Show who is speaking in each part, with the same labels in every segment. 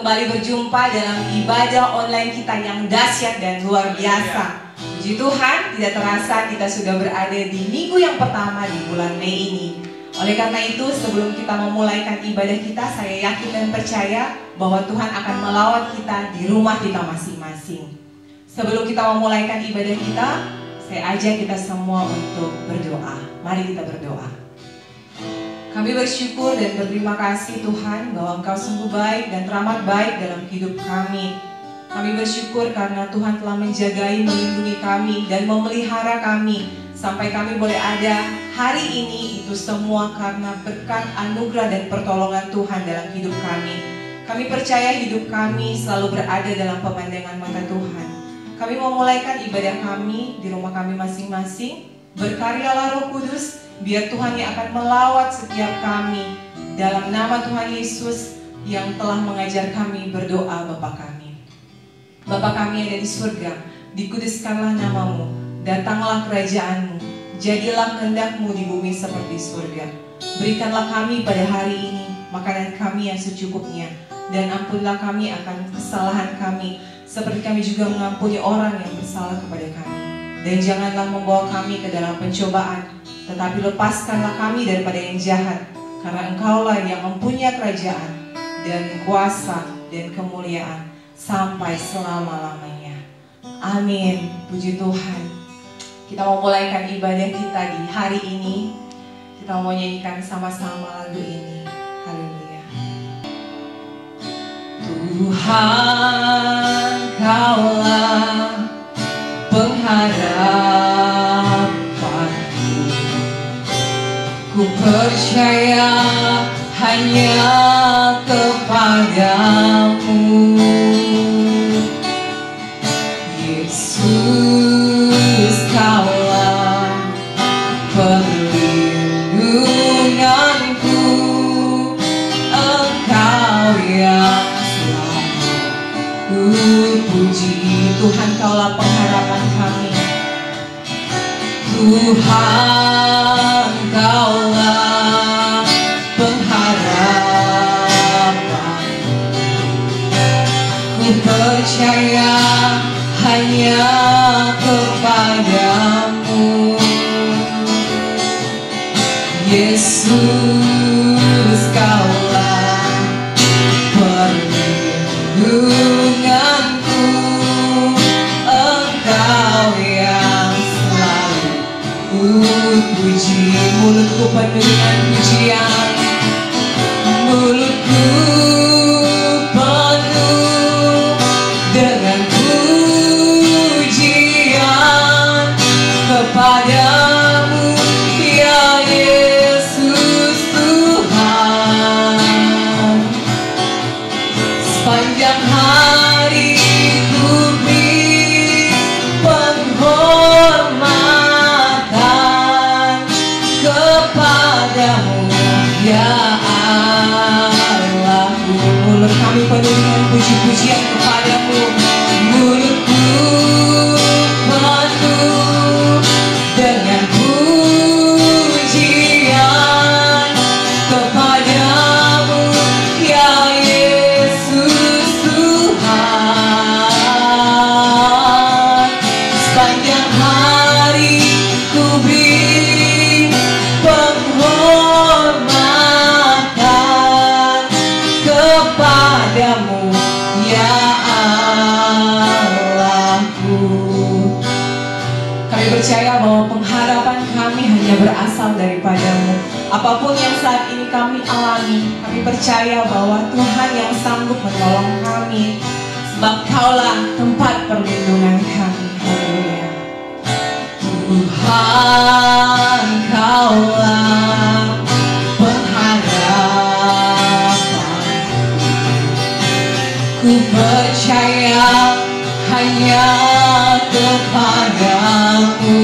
Speaker 1: kembali berjumpa dalam ibadah online kita yang dahsyat dan luar biasa. Puji Tuhan, tidak terasa kita sudah berada di minggu yang pertama di bulan Mei ini. Oleh karena itu, sebelum kita memulaikan ibadah kita, saya yakin dan percaya bahwa Tuhan akan melawat kita di rumah kita masing-masing. Sebelum kita memulaikan ibadah kita, saya ajak kita semua untuk berdoa. Mari kita berdoa. Kami bersyukur dan berterima kasih Tuhan bahwa Engkau sungguh baik dan teramat baik dalam hidup kami. Kami bersyukur karena Tuhan telah menjagai, melindungi kami dan memelihara kami sampai kami boleh ada hari ini. Itu semua karena berkat anugerah dan pertolongan Tuhan dalam hidup kami. Kami percaya hidup kami selalu berada dalam pemandangan mata Tuhan. Kami memulaikan ibadah kami di rumah kami masing-masing. Berkaryalah Roh Kudus, biar Tuhan yang akan melawat setiap kami. Dalam nama Tuhan Yesus yang telah mengajar kami berdoa Bapa kami. Bapa kami yang ada di surga, dikuduskanlah namamu, datanglah kerajaanmu, jadilah kehendak-mu di bumi seperti surga. Berikanlah kami pada hari ini makanan kami yang secukupnya, dan ampunilah kami akan kesalahan kami, seperti kami juga mengampuni orang yang bersalah kepada kami. Dan janganlah membawa kami ke dalam pencobaan, tetapi lepaskanlah kami daripada yang jahat, karena Engkaulah yang mempunyai kerajaan dan kuasa dan kemuliaan sampai selama-lamanya. Amin. Puji Tuhan. Kita mau mulaikan ibadah kita di hari ini. Kita mau nyanyikan sama-sama lagu ini. Haleluya. Tuhan, Kaulah pengharapanku. Ku percaya hanya kepadamu, Yesus. Kaulah perlindunganku, Engkau yang selalu ku puji. Tuhan, Kaulah pengharapan kami. Tuhan, Kaulah pengharapan. Ku percaya hanya kepadamu, Yesus. Kaulah perlindunganku, Engkau yang selalu ku puji. Mulutku penuh dengan pujian, mulutku penuh dengan pujian kepadamu, ya Yesus Tuhan. Sepanjang hari ku beri penghormatan kepadamu, ya Allahku. Mulut kami penuh dengan puji-pujian kepadamu, mulutku penuh dengan pujian kepadamu, ya Yesus Tuhan. Sepanjang hari ku beri penghormatan kepadamu, ya Allahku. Kami percaya bahwa pengharapan kami hanya berasal daripadamu. Apapun yang saat ini kami alami, kami percaya bahwa Tuhan yang sanggup menolong kami, sebab Kaulah tempat perlindungan kami. Haleluya. Tuhan, Kaulah pengharapan. Ku percaya hanya kepadamu,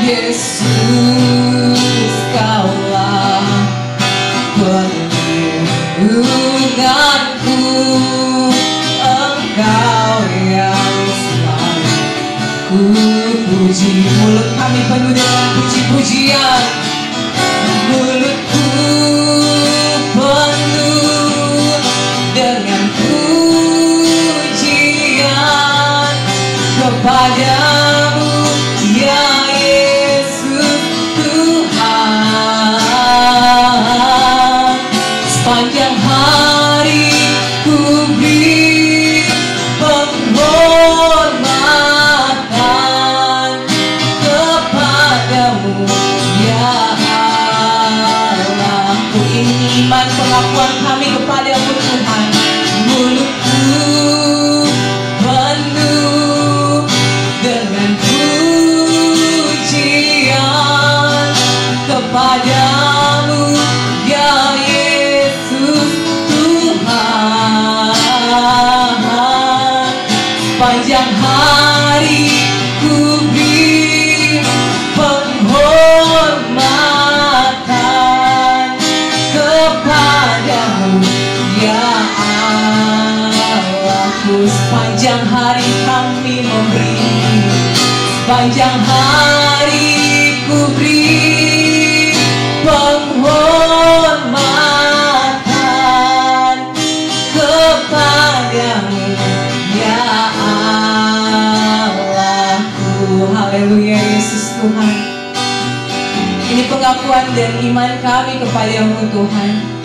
Speaker 1: Yesus. Kaulah perlindunganku, Engkau yang selalu ku puji. Mulut kami penuh dengan puji-pujian, mulutku penuh kepadamu ya Yesus Tuhan. Sepanjang hari ku beri penghormatan kepadamu ya Allah. Ku ini iman pengakuan kami kepadamu Tuhan. Mulutku penuh dengan pujian kepadamu ya Yesus Tuhan. Sepanjang hari ku beri penghormatan kepadamu ya Allahku. Sepanjang hari kami memberi, sepanjang hari ku beri penghormatan kepadamu ya Allahku. Haleluya Yesus Tuhan. Ini pengakuan dan iman kami kepadamu Tuhan,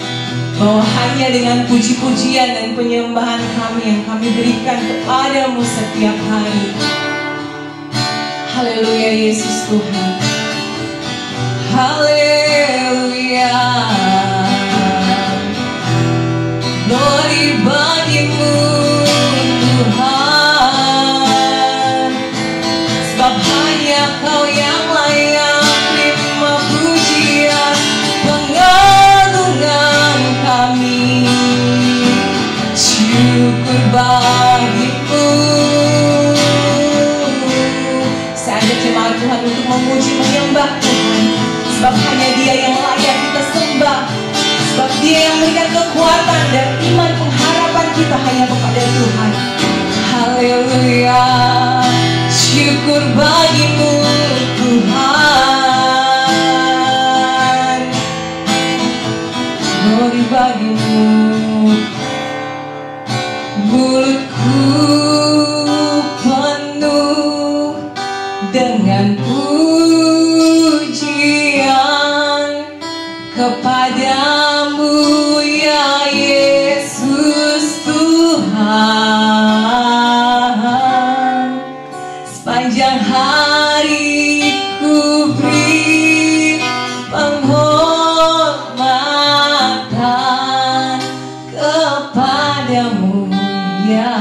Speaker 1: bahwa hanya dengan puji-pujian dan penyembahan kami yang kami berikan kepadamu setiap hari. Haleluya Yesus Tuhan. Haleluya. Glory bagimu Tuhan, sebab hanya Kau yang layak terima pujian pengagungan kami. Syukur bagimu. Saya ajak jemaat Tuhan untuk memuji menyembah Tuhan, sebab hanya Dia yang layak kita sembah, sebab Dia yang memberikan kekuatan dan iman pengharapan kita hanya kepada Tuhan. Haleluya. Syukur bagimu Tuhan, glory bagimu. Mulutku penuh dengan pujian kepadamu ya Yesus Tuhan. Sepanjang hari ku beri penghormatan kepadamu ya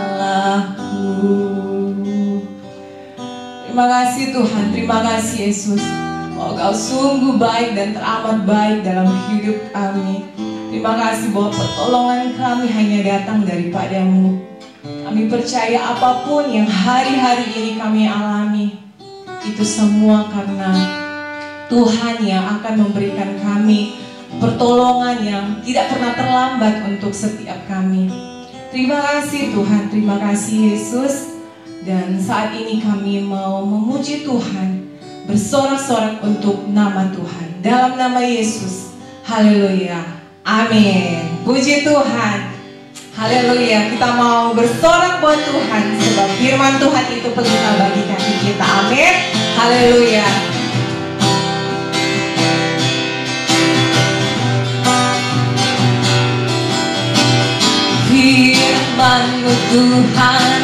Speaker 1: Allahku. Terima kasih Tuhan, terima kasih Yesus. Oh, Kau sungguh baik dan teramat baik dalam hidup kami. Terima kasih bahwa pertolongan kami hanya datang daripadamu. Kami percaya apapun yang hari-hari ini kami alami, itu semua karena Tuhan yang akan memberikan kami pertolongan yang tidak pernah terlambat untuk setiap kami. Terima kasih Tuhan, terima kasih Yesus. Dan saat ini kami mau memuji Tuhan, bersorak-sorak untuk nama Tuhan, dalam nama Yesus. Haleluya, amin. Puji Tuhan. Haleluya, kita mau bersorak buat Tuhan, sebab firman Tuhan itu pelita bagi kaki kita. Amin. Haleluya. Firman-Mu Tuhan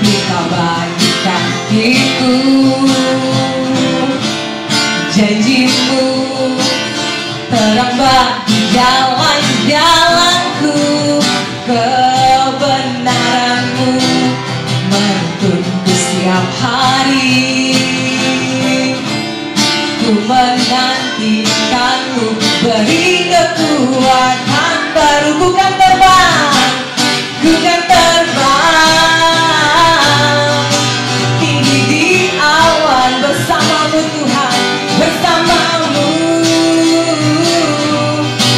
Speaker 1: pelita bagi kakiku, janji-Mu terang bagi jalan-jalanku, kebenaran-Mu menuntunku setiap hari. Ku menantikan-Mu, beri kekuatan baru. Ku kan terbang, ku kan terbang tinggi di awan bersama-Mu Tuhan, bersama-Mu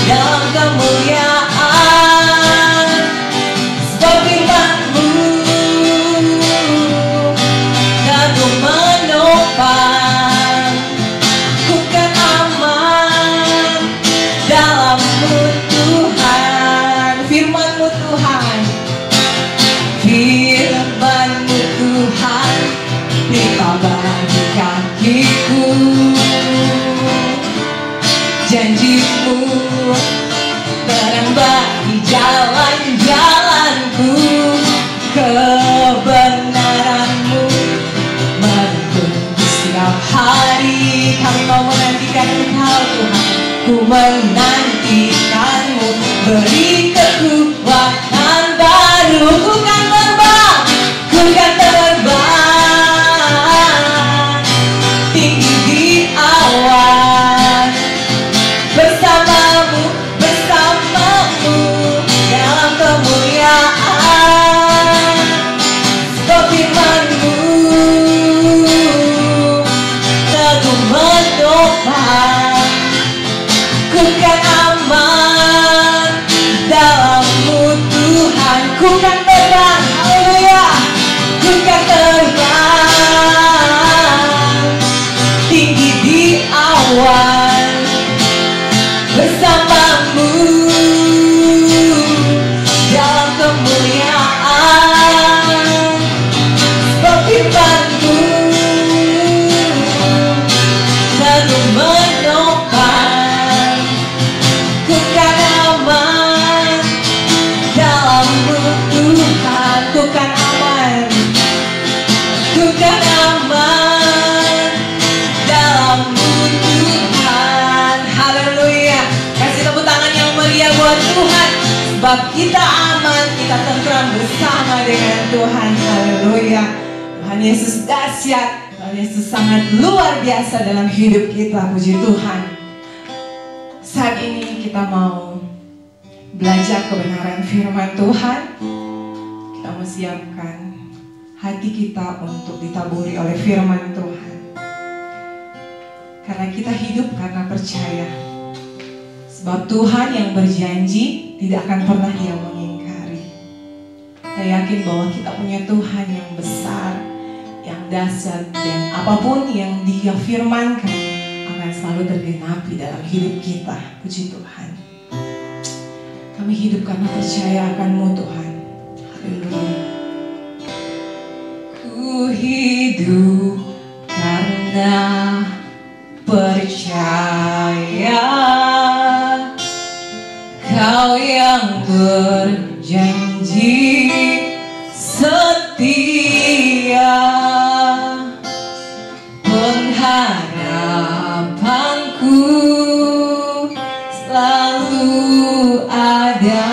Speaker 1: dalam kebenaran-Mu menunggu setiap hari. Kami mau menantikan Engkau Tuhan. Ku menantikan-Mu, beri kekuatan baru. Ku kan terbang, ku kan terbang tinggi di awan bersama-Mu, bersama-Mu dalam kemuliaan. Sebab firman-Mu teguh menopang. Ku kan aman dalam-Mu Tuhan. Ku kan terbang, haleluya. Ku kan terbang tinggi di awan bersama-Mu dalam kemuliaan. Sebab firman-Mu teguh menopang. Ku kan aman dalam-Mu Tuhan. Ku kan aman, ku kan aman dalam-Mu Tuhan. Haleluya. Kasih tepuk tangan yang meriah buat Tuhan. Sebab kita aman, kita tentram bersama dengan Tuhan. Haleluya. Tuhan Yesus dahsyat, Tuhan Yesus sangat luar biasa dalam hidup kita. Puji Tuhan. Saat ini kita mau belajar kebenaran firman Tuhan. Kita mau siapkan hati kita untuk ditaburi oleh firman Tuhan. Karena kita hidup karena percaya. Sebab Tuhan yang berjanji tidak akan pernah Dia mengingkari. Kita yakin bahwa kita punya Tuhan yang besar, yang dahsyat, dan apapun yang Dia firmankan akan selalu tergenapi dalam hidup kita. Puji Tuhan. Kami hidup karena percaya akan-Mu Tuhan. Haleluya. Ku hidup karena percaya Kau yang berjanji setia. Pengharapanku selalu ada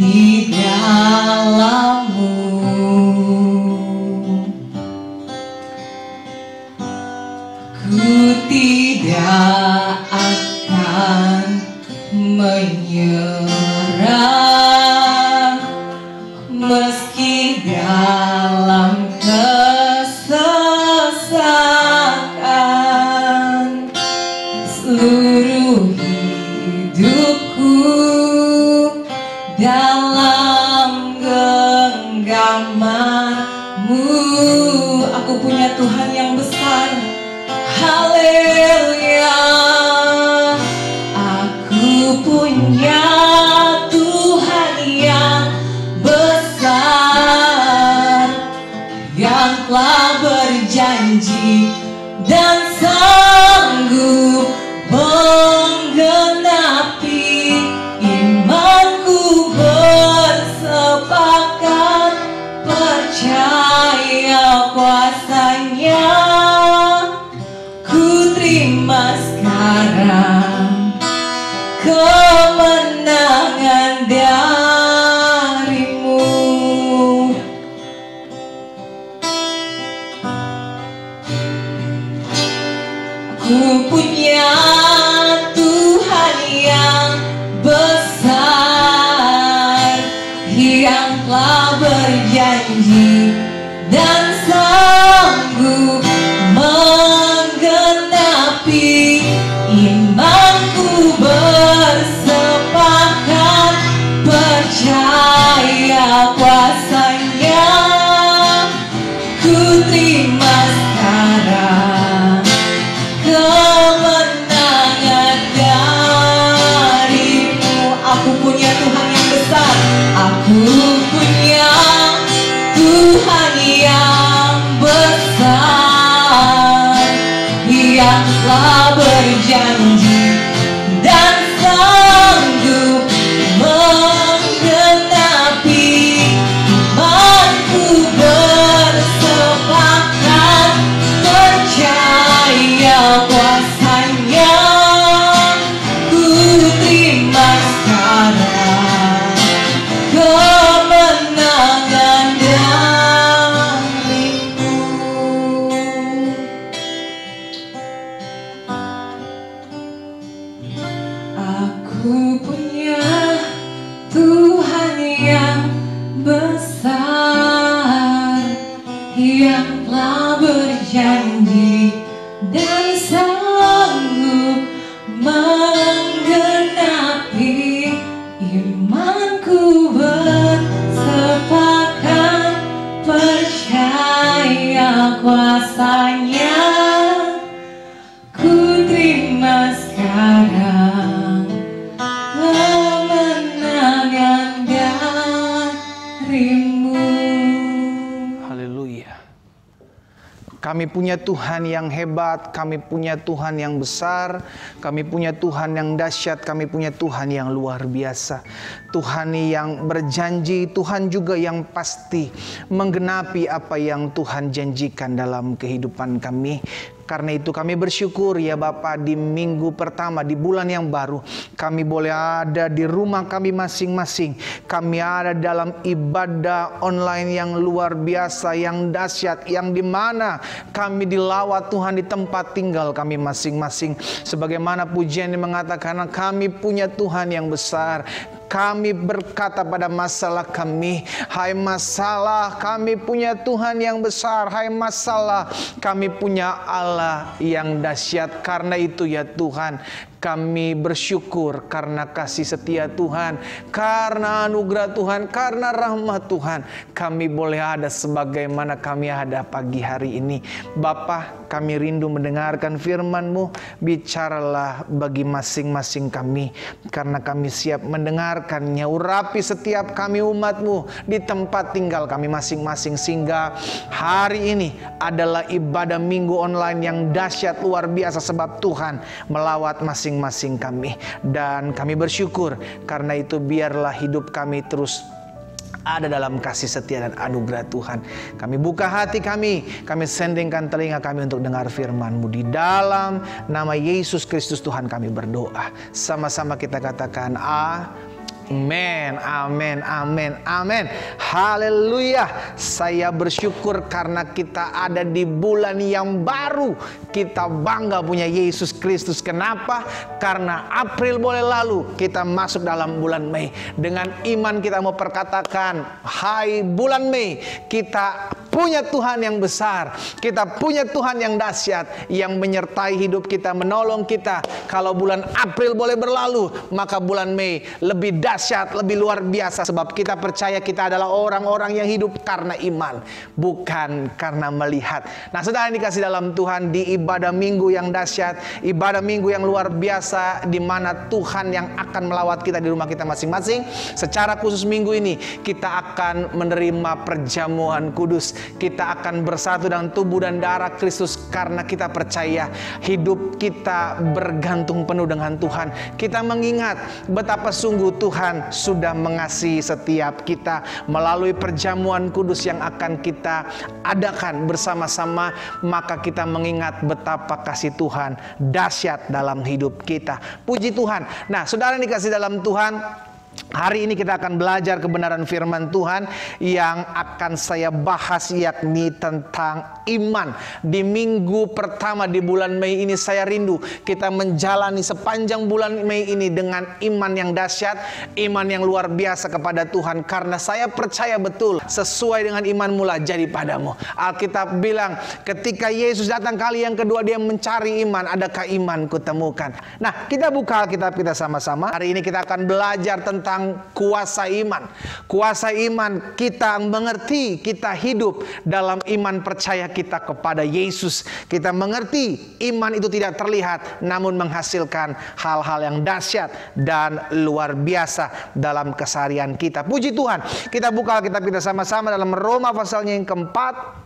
Speaker 1: di dalam-Mu. Ku tidak akan menyerah meski dalam kesesakan. Seluruh hidupku dalam genggaman-Mu. Aku punya Tuhan yang besar. Haleluya. Aku punya Tuhan yang besar, yang telah berjanji dan sanggup menggenapi imanku. Bersepakat percaya kuasa-Nya. Ku terima sekarang kemenangan dari-Mu. Ku punya Tuhan yang besar, yang telah berjanji dan sanggup menggenapi imanku. Bersepakat percaya kuasa-Nya. Ku terima sekarang kemenangan dari-Mu. Aku punya Tuhan yang besar. Aku punya Tuhan yang besar. yang telah berjanji dan sanggup menggenapi imanku bersepakat percaya kuasanya. Ku terima sekarang kemenangan darimu.
Speaker 2: Haleluya. Kami punya Tuhan yang hebat, kami punya Tuhan yang besar, kami punya Tuhan yang dahsyat, kami punya Tuhan yang luar biasa. Tuhan yang berjanji, Tuhan juga yang pasti menggenapi apa yang Tuhan janjikan dalam kehidupan kami. Karena itu kami bersyukur ya Bapa, di minggu pertama di bulan yang baru kami boleh ada di rumah kami masing-masing. Kami ada dalam ibadah online yang luar biasa, yang dahsyat, yang dimana kami dilawat Tuhan di tempat tinggal kami masing-masing. Sebagaimana pujian yang mengatakan kami punya Tuhan yang besar. Kami berkata pada masalah kami, hai masalah, kami punya Tuhan yang besar. Hai masalah, kami punya Allah yang dahsyat. Karena itu ya Tuhan, kami bersyukur karena kasih setia Tuhan, karena anugerah Tuhan, karena rahmat Tuhan. Kami boleh ada sebagaimana kami ada pagi hari ini. Bapa, kami rindu mendengarkan firman-Mu. Bicaralah bagi masing-masing kami, karena kami siap mendengarkannya. Urapi setiap kami umat-Mu di tempat tinggal kami masing-masing, sehingga hari ini adalah ibadah minggu online yang dahsyat luar biasa, sebab Tuhan melawat masing-masing kami. Dan kami bersyukur karena itu, biarlah hidup kami terus ada dalam kasih setia dan anugerah Tuhan. Kami buka hati kami sendingkan telinga kami untuk dengar firman-Mu. Di dalam nama Yesus Kristus Tuhan kami berdoa. Sama-sama kita katakan amin, amin, amin, amin. Haleluya. Saya bersyukur karena kita ada di bulan yang baru. Kita bangga punya Yesus Kristus. Kenapa? Karena April boleh lalu, kita masuk dalam bulan Mei. Dengan iman kita mau perkatakan, hai bulan Mei, kita punya Tuhan yang besar. Kita punya Tuhan yang dahsyat, yang menyertai hidup kita, menolong kita. Kalau bulan April boleh berlalu, maka bulan Mei lebih dahsyat, lebih luar biasa. Sebab kita percaya kita adalah orang-orang yang hidup karena iman, bukan karena melihat. Nah, saudara yang dikasih dalam Tuhan, di ibadah minggu yang dahsyat, ibadah minggu yang luar biasa, di mana Tuhan yang akan melawat kita di rumah kita masing-masing. Secara khusus minggu ini kita akan menerima perjamuan kudus. Kita akan bersatu dengan tubuh dan darah Kristus, karena kita percaya hidup kita bergantung penuh dengan Tuhan. Kita mengingat betapa sungguh Tuhan sudah mengasihi setiap kita melalui perjamuan kudus yang akan kita adakan bersama-sama. Maka kita mengingat betapa kasih Tuhan dahsyat dalam hidup kita. Puji Tuhan. Nah, saudara yang dikasih dalam Tuhan, hari ini kita akan belajar kebenaran firman Tuhan yang akan saya bahas, yakni tentang iman. Di minggu pertama di bulan Mei ini, saya rindu kita menjalani sepanjang bulan Mei ini dengan iman yang dahsyat, iman yang luar biasa kepada Tuhan. Karena saya percaya betul, sesuai dengan imanmu lah jadi padamu. Alkitab bilang, ketika Yesus datang kali yang kedua, dia mencari iman. Adakah iman kutemukan? Nah, kita buka Alkitab kita sama-sama. Hari ini kita akan belajar tentang kuasa iman. Kuasa iman, kita mengerti kita hidup dalam iman percaya kita kepada Yesus. Kita mengerti iman itu tidak terlihat, namun menghasilkan hal-hal yang dahsyat dan luar biasa dalam keseharian kita. Puji Tuhan. Kita buka Alkitab kita sama-sama dalam Roma pasalnya yang keempat.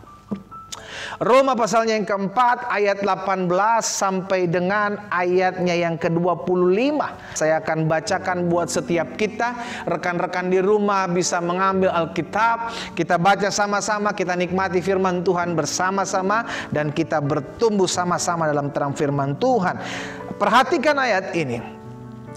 Speaker 2: Roma pasalnya yang keempat, ayat 18 sampai dengan ayatnya yang ke-25. Saya akan bacakan buat setiap kita. Rekan-rekan di rumah bisa mengambil Alkitab. Kita baca sama-sama, kita nikmati firman Tuhan bersama-sama, dan kita bertumbuh sama-sama dalam terang firman Tuhan. Perhatikan ayat ini.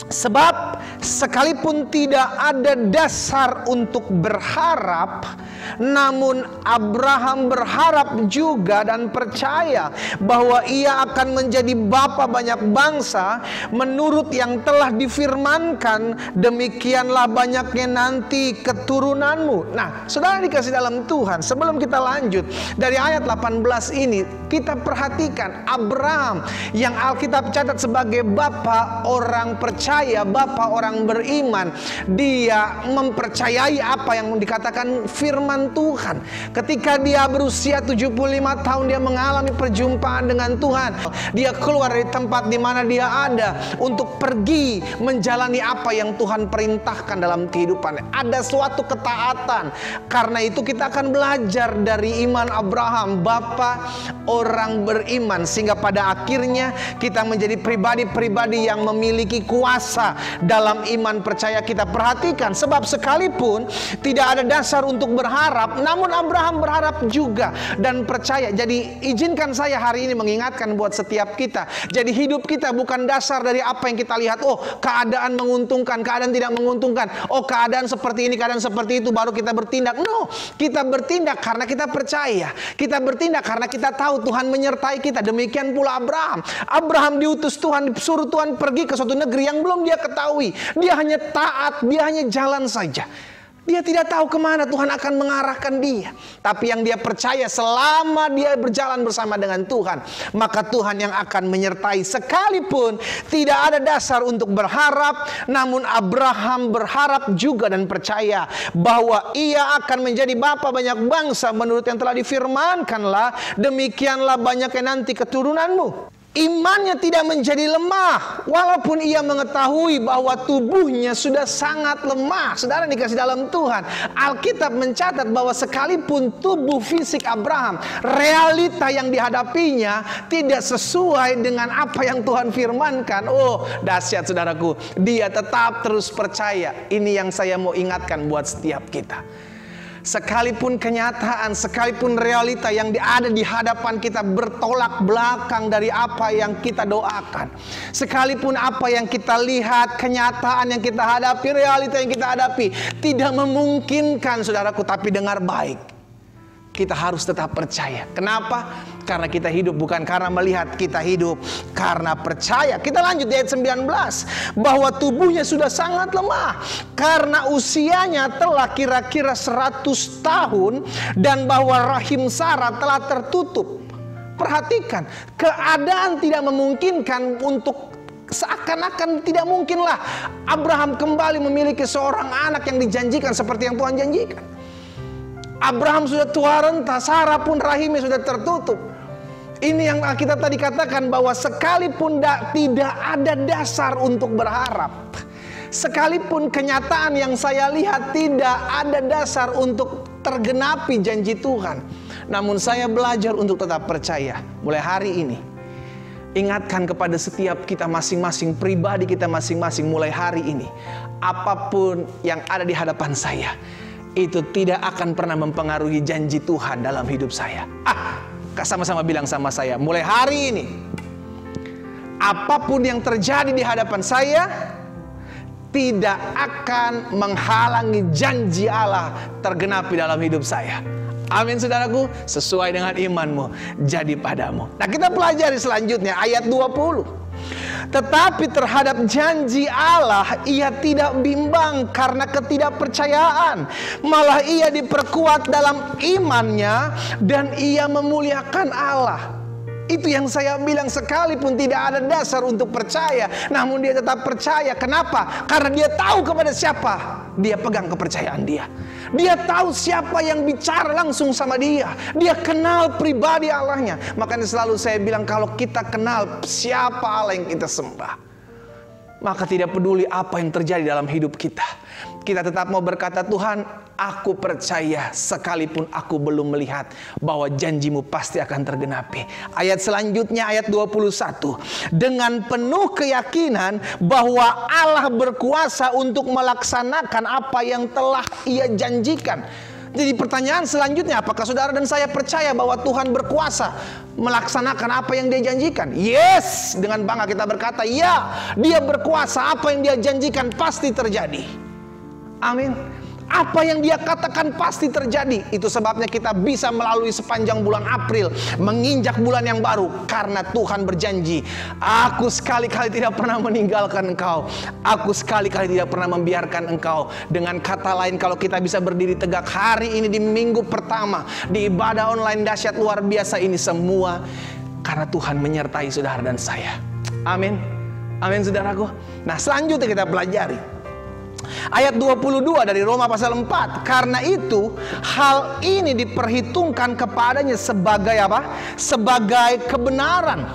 Speaker 2: Sebab sekalipun tidak ada dasar untuk berharap, namun Abraham berharap juga dan percaya bahwa ia akan menjadi bapa banyak bangsa menurut yang telah difirmankan, demikianlah banyaknya nanti keturunanmu. Nah, saudara dikasih dalam Tuhan, sebelum kita lanjut dari ayat 18 ini, kita perhatikan Abraham yang Alkitab catat sebagai bapa orang percaya, bapa orang beriman. Dia mempercayai apa yang dikatakan firman Tuhan. Ketika dia berusia 75 tahun, dia mengalami perjumpaan dengan Tuhan. Dia keluar dari tempat di mana dia ada untuk pergi menjalani apa yang Tuhan perintahkan dalam kehidupannya. Ada suatu ketaatan. Karena itu kita akan belajar dari iman Abraham, bapa orang beriman, sehingga pada akhirnya kita menjadi pribadi-pribadi yang memiliki kuasa dalam iman percaya kita. Perhatikan, sebab sekalipun tidak ada dasar untuk berharap, namun Abraham berharap juga dan percaya. Jadi izinkan saya hari ini mengingatkan buat setiap kita. Jadi hidup kita bukan dasar dari apa yang kita lihat. Oh, keadaan menguntungkan, keadaan tidak menguntungkan. Oh, keadaan seperti ini, keadaan seperti itu, baru kita bertindak. No, kita bertindak karena kita percaya. Kita bertindak karena kita tahu Tuhan menyertai kita. Demikian pula Abraham. Abraham diutus Tuhan, disuruh Tuhan pergi ke suatu negeri yang belum dia ketahui. Dia hanya taat, dia hanya jalan saja. Dia tidak tahu kemana Tuhan akan mengarahkan dia. Tapi yang dia percaya, selama dia berjalan bersama dengan Tuhan, maka Tuhan yang akan menyertai. Sekalipun tidak ada dasar untuk berharap, namun Abraham berharap juga dan percaya bahwa ia akan menjadi bapa banyak bangsa menurut yang telah difirmankanlah, demikianlah banyaknya nanti keturunanmu. Imannya tidak menjadi lemah walaupun ia mengetahui bahwa tubuhnya sudah sangat lemah. Saudara dikasih dalam Tuhan, Alkitab mencatat bahwa sekalipun tubuh fisik Abraham, realita yang dihadapinya tidak sesuai dengan apa yang Tuhan firmankan. Oh, dahsyat saudaraku, dia tetap terus percaya. Ini yang saya mau ingatkan buat setiap kita. Sekalipun kenyataan, sekalipun realita yang ada di hadapan kita bertolak belakang dari apa yang kita doakan, sekalipun apa yang kita lihat, kenyataan yang kita hadapi, realita yang kita hadapi tidak memungkinkan, saudaraku, tapi dengar baik, kita harus tetap percaya. Kenapa? Karena kita hidup bukan karena melihat, kita hidup karena percaya. Kita lanjut di ayat 19, bahwa tubuhnya sudah sangat lemah karena usianya telah kira-kira 100 tahun, dan bahwa rahim Sarah telah tertutup. Perhatikan, keadaan tidak memungkinkan untuk, seakan-akan tidak mungkinlah Abraham kembali memiliki seorang anak yang dijanjikan seperti yang Tuhan janjikan. Abraham sudah tua renta, Sarah pun rahimnya sudah tertutup. Ini yang kita tadi katakan, bahwa sekalipun tidak ada dasar untuk berharap, sekalipun kenyataan yang saya lihat tidak ada dasar untuk tergenapi janji Tuhan, namun saya belajar untuk tetap percaya. Mulai hari ini, ingatkan kepada setiap kita masing-masing, pribadi kita masing-masing, mulai hari ini, apapun yang ada di hadapan saya, itu tidak akan pernah mempengaruhi janji Tuhan dalam hidup saya. Sama-sama bilang sama saya, mulai hari ini, apapun yang terjadi di hadapan saya tidak akan menghalangi janji Allah tergenapi dalam hidup saya. Amin, saudaraku. Sesuai dengan imanmu jadi padamu. Nah, kita pelajari selanjutnya ayat 20. Tetapi terhadap janji Allah ia tidak bimbang karena ketidakpercayaan, malah ia diperkuat dalam imannya dan ia memuliakan Allah. Itu yang saya bilang, sekalipun tidak ada dasar untuk percaya, namun dia tetap percaya. Kenapa? Karena dia tahu kepada siapa dia pegang kepercayaan dia. Dia tahu siapa yang bicara langsung sama dia. Dia kenal pribadi Allahnya. Makanya selalu saya bilang, kalau kita kenal siapa Allah yang kita sembah, maka tidak peduli apa yang terjadi dalam hidup kita, kita tetap mau berkata, Tuhan, aku percaya sekalipun aku belum melihat bahwa janjimu pasti akan tergenapi. Ayat selanjutnya, ayat 21. Dengan penuh keyakinan bahwa Allah berkuasa untuk melaksanakan apa yang telah ia janjikan. Jadi pertanyaan selanjutnya, apakah saudara dan saya percaya bahwa Tuhan berkuasa melaksanakan apa yang Dia janjikan? Yes, dengan bangga kita berkata, ya, Dia berkuasa, apa yang Dia janjikan pasti terjadi. Amin. Apa yang Dia katakan pasti terjadi. Itu sebabnya kita bisa melalui sepanjang bulan April, menginjak bulan yang baru, karena Tuhan berjanji, aku sekali-kali tidak pernah meninggalkan engkau, aku sekali-kali tidak pernah membiarkan engkau. Dengan kata lain, kalau kita bisa berdiri tegak hari ini di minggu pertama di ibadah online dahsyat luar biasa ini, semua karena Tuhan menyertai saudara dan saya. Amin. Amin saudaraku. Nah, selanjutnya kita pelajari ayat 22 dari Roma pasal 4. Karena itu hal ini diperhitungkan kepadanya sebagai apa? Sebagai kebenaran.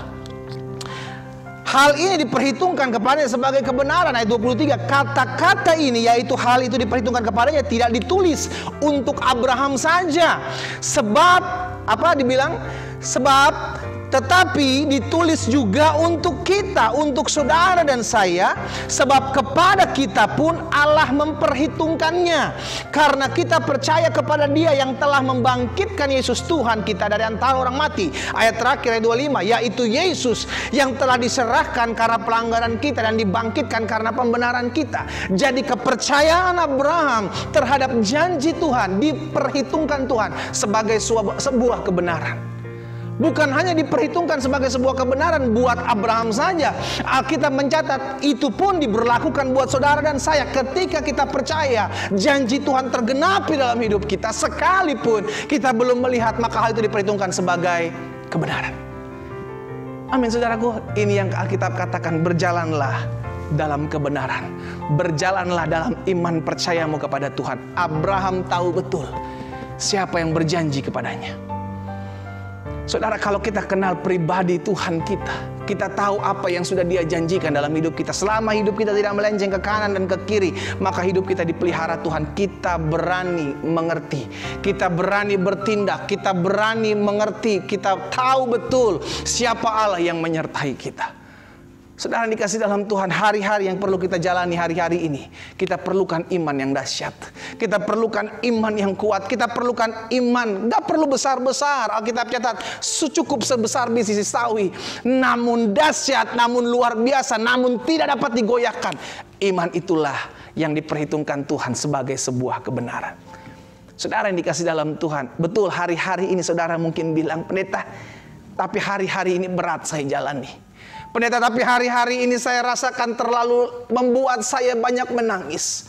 Speaker 2: Hal ini diperhitungkan kepadanya sebagai kebenaran. Ayat 23, kata-kata ini, yaitu hal itu diperhitungkan kepadanya, tidak ditulis untuk Abraham saja. Sebab apa dibilang? Sebab tetapi ditulis juga untuk kita, untuk saudara dan saya, sebab kepada kita pun Allah memperhitungkannya, karena kita percaya kepada Dia yang telah membangkitkan Yesus Tuhan kita dari antara orang mati. Ayat terakhir, ayat 25, yaitu Yesus yang telah diserahkan karena pelanggaran kita dan dibangkitkan karena pembenaran kita. Jadi kepercayaan Abraham terhadap janji Tuhan diperhitungkan Tuhan sebagai sebuah kebenaran. Bukan hanya diperhitungkan sebagai sebuah kebenaran buat Abraham saja. Alkitab mencatat itu pun diberlakukan buat saudara dan saya ketika kita percaya janji Tuhan tergenapi dalam hidup kita. Sekalipun kita belum melihat, maka hal itu diperhitungkan sebagai kebenaran. Amin saudaraku. Ini yang Alkitab katakan, berjalanlah dalam kebenaran, berjalanlah dalam iman percayamu kepada Tuhan. Abraham tahu betul siapa yang berjanji kepadanya. Saudara, kalau kita kenal pribadi Tuhan kita, kita tahu apa yang sudah Dia janjikan dalam hidup kita. Selama hidup kita tidak melenceng ke kanan dan ke kiri, maka hidup kita dipelihara Tuhan. Kita berani mengerti, kita berani bertindak, kita berani mengerti, kita tahu betul siapa Allah yang menyertai kita. Saudara dikasih dalam Tuhan, hari-hari yang perlu kita jalani hari-hari ini, kita perlukan iman yang dahsyat. Kita perlukan iman yang kuat. Kita perlukan iman, gak perlu besar-besar. Alkitab catat, cukup sebesar biji sawi, namun dahsyat, namun luar biasa, namun tidak dapat digoyahkan. Iman itulah yang diperhitungkan Tuhan sebagai sebuah kebenaran. Saudara yang dikasih dalam Tuhan, betul hari-hari ini saudara mungkin bilang, pendeta, tapi hari-hari ini berat saya jalani. Pendeta, tapi hari-hari ini saya rasakan terlalu membuat saya banyak menangis.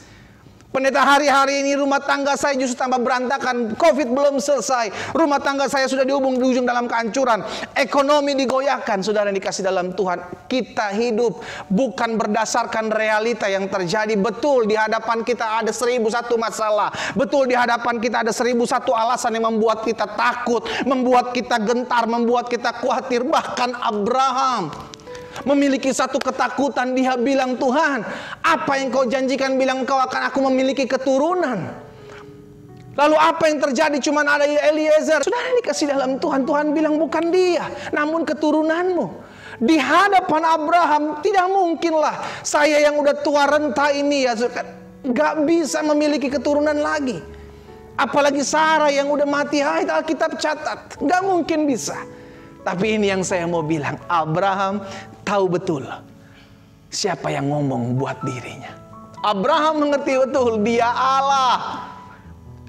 Speaker 2: Pendeta, hari-hari ini rumah tangga saya justru tambah berantakan. Covid belum selesai, rumah tangga saya sudah di ujung dalam kehancuran. Ekonomi digoyahkan. Saudara yang dikasih dalam Tuhan, kita hidup bukan berdasarkan realita yang terjadi. Betul di hadapan kita ada 1001 masalah. Betul di hadapan kita ada 1001 alasan yang membuat kita takut, membuat kita gentar, membuat kita khawatir. Bahkan Abraham memiliki satu ketakutan. Dia bilang, Tuhan, apa yang kau janjikan? Bilang kau akan aku memiliki keturunan. Lalu apa yang terjadi? Cuman ada Eliezer. Saudara dikasih dalam Tuhan, Tuhan bilang bukan dia, namun keturunanmu. Di hadapan Abraham, tidak mungkinlah saya yang udah tua renta ini ya, gak bisa memiliki keturunan lagi. Apalagi Sarah yang udah mati, Alkitab catat, gak mungkin bisa. Tapi ini yang saya mau bilang, Abraham tahu betul siapa yang ngomong buat dirinya. Abraham mengerti betul dia Allah,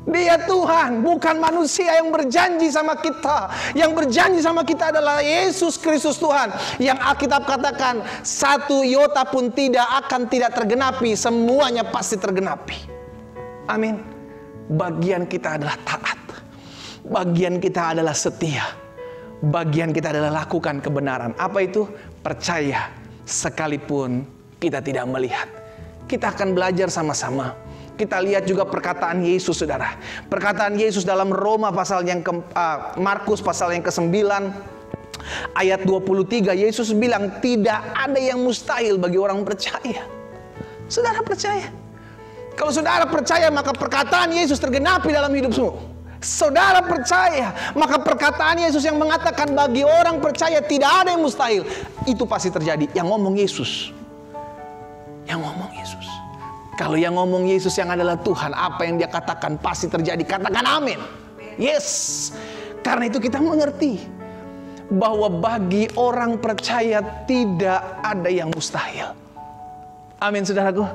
Speaker 2: dia Tuhan, bukan manusia yang berjanji sama kita. Yang berjanji sama kita adalah Yesus Kristus Tuhan, yang Alkitab katakan satu iota pun tidak tergenapi, semuanya pasti tergenapi. Amin. Bagian kita adalah taat, bagian kita adalah setia, bagian kita adalah lakukan kebenaran. Apa itu? Percaya sekalipun kita tidak melihat. Kita akan belajar sama-sama. Kita lihat juga perkataan Yesus, saudara. Perkataan Yesus dalam Roma pasal yang Markus pasal yang ke-9 ayat 23. Yesus bilang tidak ada yang mustahil bagi orang percaya. Saudara percaya? Kalau saudara percaya, maka perkataan Yesus tergenapi dalam hidupmu. Saudara percaya, maka perkataan Yesus yang mengatakan bagi orang percaya tidak ada yang mustahil, itu pasti terjadi. Yang ngomong Yesus, yang ngomong Yesus. Kalau yang ngomong Yesus yang adalah Tuhan, apa yang dia katakan pasti terjadi. Katakan amin. Yes. Karena itu kita mengerti bahwa bagi orang percaya tidak ada yang mustahil. Amin, saudaraku.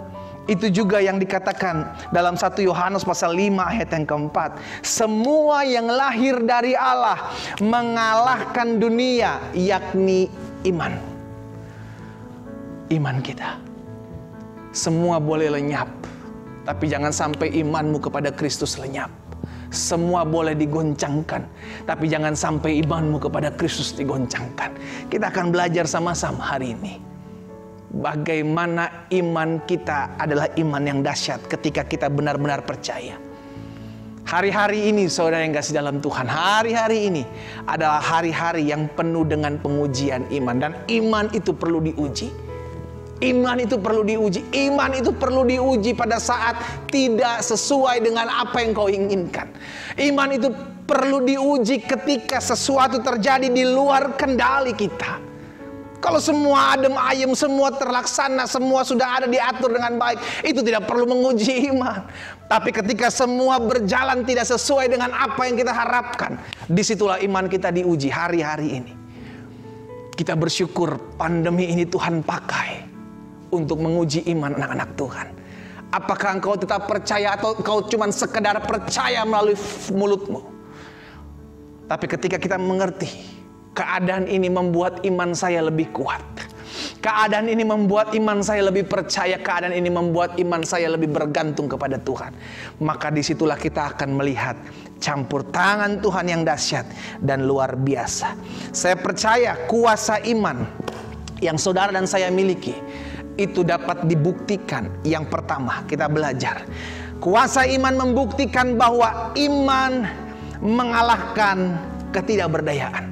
Speaker 2: Itu juga yang dikatakan dalam 1 Yohanes pasal 5 ayat yang keempat. Semua yang lahir dari Allah mengalahkan dunia, yakni iman. Iman kita. Semua boleh lenyap, tapi jangan sampai imanmu kepada Kristus lenyap. Semua boleh digoncangkan, tapi jangan sampai imanmu kepada Kristus digoncangkan. Kita akan belajar sama-sama hari ini bagaimana iman kita adalah iman yang dahsyat ketika kita benar-benar percaya. Hari-hari ini saudara yang kasih dalam Tuhan, hari-hari ini adalah hari-hari yang penuh dengan pengujian iman. Dan iman itu perlu diuji. Iman itu perlu diuji. Iman itu perlu diuji pada saat tidak sesuai dengan apa yang kau inginkan. Iman itu perlu diuji ketika sesuatu terjadi di luar kendali kita. Kalau semua adem ayem, semua terlaksana, semua sudah ada diatur dengan baik, itu tidak perlu menguji iman. Tapi ketika semua berjalan tidak sesuai dengan apa yang kita harapkan, disitulah iman kita diuji hari-hari ini. Kita bersyukur pandemi ini Tuhan pakai untuk menguji iman anak-anak Tuhan. Apakah engkau tetap percaya atau engkau cuma sekedar percaya melalui mulutmu? Tapi ketika kita mengerti, keadaan ini membuat iman saya lebih kuat. Keadaan ini membuat iman saya lebih percaya. Keadaan ini membuat iman saya lebih bergantung kepada Tuhan. Maka disitulah kita akan melihat campur tangan Tuhan yang dahsyat dan luar biasa. Saya percaya kuasa iman yang saudara dan saya miliki itu dapat dibuktikan. Yang pertama kita belajar, kuasa iman membuktikan bahwa iman mengalahkan ketidakberdayaan.